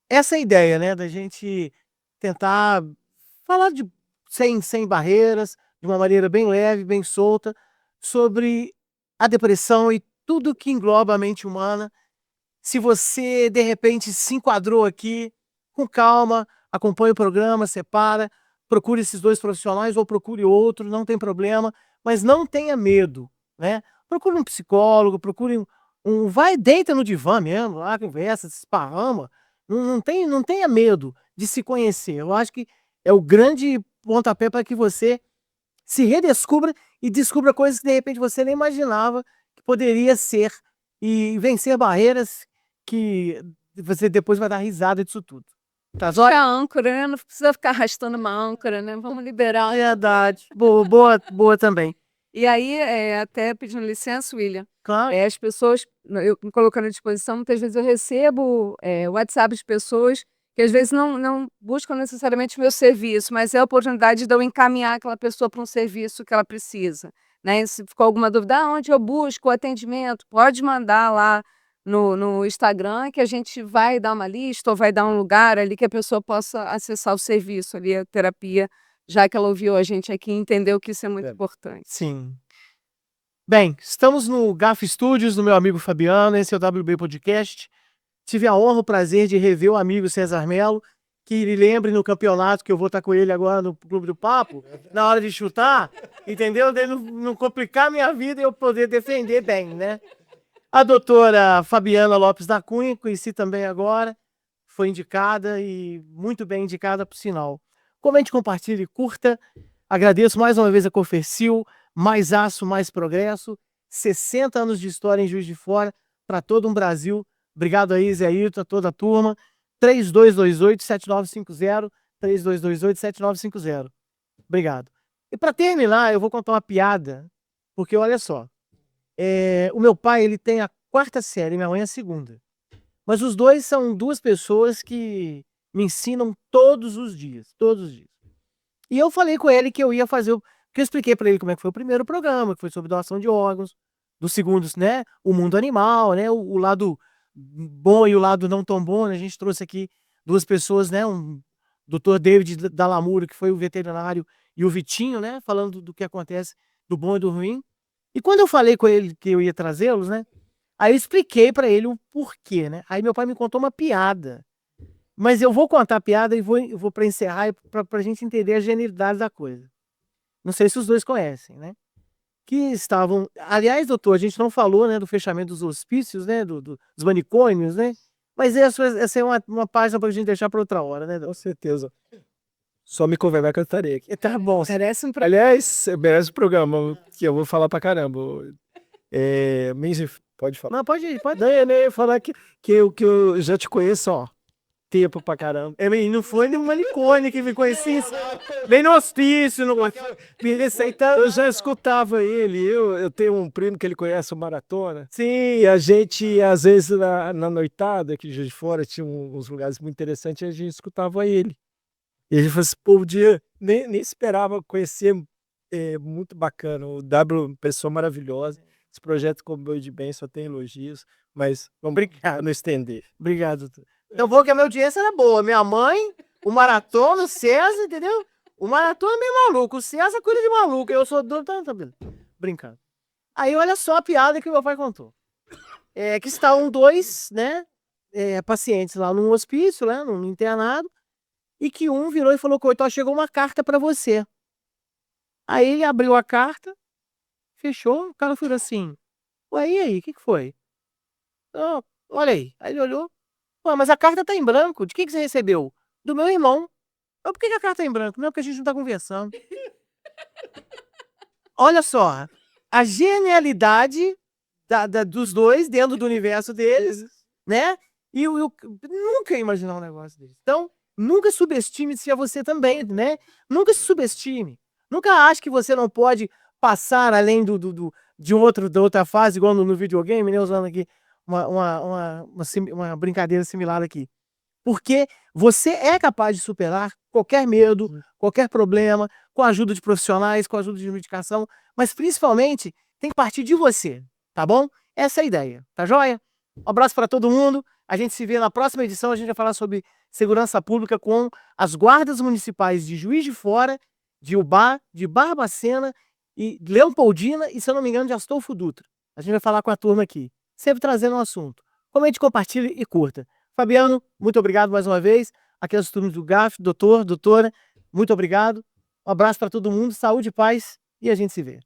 essa é a ideia, né? Da gente tentar falar sem barreiras, de uma maneira bem leve, bem solta, sobre a depressão e tudo que engloba a mente humana. Se você, de repente, se enquadrou aqui, com calma, acompanhe o programa, separa, procure esses 2 profissionais ou procure outro, não tem problema, mas não tenha medo, né? Procure um psicólogo, procure vai, deita no divã mesmo, lá, conversa, se esparrama, não tenha medo de se conhecer. Eu acho que é o grande pontapé para que você se redescubra e descubra coisas que de repente você nem imaginava que poderia ser, e vencer barreiras que você depois vai dar risada disso tudo. Tá Fica joia? âncora, né? Não precisa ficar arrastando uma âncora, né? Vamos liberar. Verdade. Boa também. E aí, até pedindo licença, William, Claro. as pessoas, eu me colocando à disposição, muitas vezes eu recebo WhatsApp de pessoas que às vezes não buscam necessariamente o meu serviço, mas é a oportunidade de eu encaminhar aquela pessoa para um serviço que ela precisa, né? Se ficou alguma dúvida, onde eu busco o atendimento, pode mandar lá no Instagram, que a gente vai dar uma lista ou vai dar um lugar ali que a pessoa possa acessar o serviço ali, a terapia, já que ela ouviu a gente aqui e entendeu que isso é muito importante. Sim. Bem, estamos no GAF Studios, do meu amigo Fabiano, esse é o WB Podcast. Tive a honra, o prazer de rever o amigo César Melo, que ele lembre no campeonato, que eu vou estar com ele agora no Clube do Papo, na hora de chutar, entendeu? Dele não complicar a minha vida e eu poder defender bem, né? A doutora Fabiana Lopes da Cunha, conheci também agora, foi indicada e muito bem indicada, por sinal. Comente, compartilhe, curta. Agradeço mais uma vez a Cofercil, mais aço, mais progresso. 60 anos de história em Juiz de Fora, para todo um Brasil. Obrigado aí, Zé Ayrton, a toda a turma. 3228-7950, 3228-7950. Obrigado. E para terminar, eu vou contar uma piada, porque olha só. O meu pai, ele tem a 4ª série, minha mãe a 2ª. Mas os dois são 2 pessoas que me ensinam todos os dias, todos os dias. E eu falei com ele que eu ia fazer, que eu expliquei para ele como é que foi o primeiro programa, que foi sobre doação de órgãos, do segundo, né, o mundo animal, né, o lado bom e o lado não tão bom, né? A gente trouxe aqui 2 pessoas, né, um Dr. David Dalamuro, que foi o veterinário, e o Vitinho, né, falando do que acontece do bom e do ruim. E quando eu falei com ele que eu ia trazê-los, né, aí eu expliquei para ele o porquê, né? Aí meu pai me contou uma piada. Mas eu vou contar a piada e vou para encerrar, para a gente entender a genialidade da coisa. Não sei se os 2 conhecem, né? Que estavam... Aliás, doutor, a gente não falou, né, do fechamento dos hospícios, né, dos manicômios, né? Mas essa é uma página para a gente deixar para outra hora, né? Com certeza. Só me convidar que eu estarei aqui. Tá bom. Merece um Aliás, merece o programa, que eu vou falar pra caramba. Menzi, pode falar. Não, pode ir, pode. Não, eu ia falar que eu já te conheço, ó. Tempo pra caramba. Não foi no manicômio que me conheci, nem no hospício, me receitando. Eu já escutava ele. Eu tenho um primo que ele conhece o Maratona. Sim. E a gente, às vezes, na noitada, aqui de Juiz de Fora, tinha uns lugares muito interessantes, e a gente escutava ele. E a gente falou assim, pô, nem esperava conhecer, muito bacana. O W, pessoa maravilhosa. Esse projeto Comboio de Bem só tem elogios, mas vamos não estender. Obrigado, doutor. Então, bom que a minha audiência era boa. Minha mãe, o Maratona, o César, entendeu? O Maratona é meio maluco, o César cuida de maluco, eu sou dono, tá brincando. Aí, olha só a piada que meu pai contou. Que estavam 2, né, pacientes lá num hospício, né, num internado, e que um virou e falou, coitado, chegou uma carta para você. Aí ele abriu a carta, fechou, o cara falou assim, ué, e aí, o que foi? Oh, olha aí. Aí ele olhou, pô, mas a carta tá em branco, de que você recebeu? Do meu irmão. Mas por que a carta tá em branco? Não, porque a gente não tá conversando. Olha só, a genialidade dos dois, dentro do universo deles, né? E eu nunca ia imaginar um negócio desse. Então, nunca subestime-se a você também, né? Nunca se subestime. Nunca ache que você não pode passar além da outra fase, igual no videogame, né? Usando aqui uma brincadeira similar aqui. Porque você é capaz de superar qualquer medo, qualquer problema, com a ajuda de profissionais, com a ajuda de medicação, mas principalmente tem que partir de você, tá bom? Essa é a ideia, tá joia? Um abraço para todo mundo. A gente se vê na próxima edição. A gente vai falar sobre segurança pública com as guardas municipais de Juiz de Fora, de Ubá, de Barbacena e Leopoldina e, se eu não me engano, de Astolfo Dutra. A gente vai falar com a turma aqui, sempre trazendo um assunto. Comente, compartilhe e curta. Fabiano, muito obrigado mais uma vez. Aqui é os turnos do GAF, doutora, muito obrigado. Um abraço para todo mundo, saúde e paz, e a gente se vê.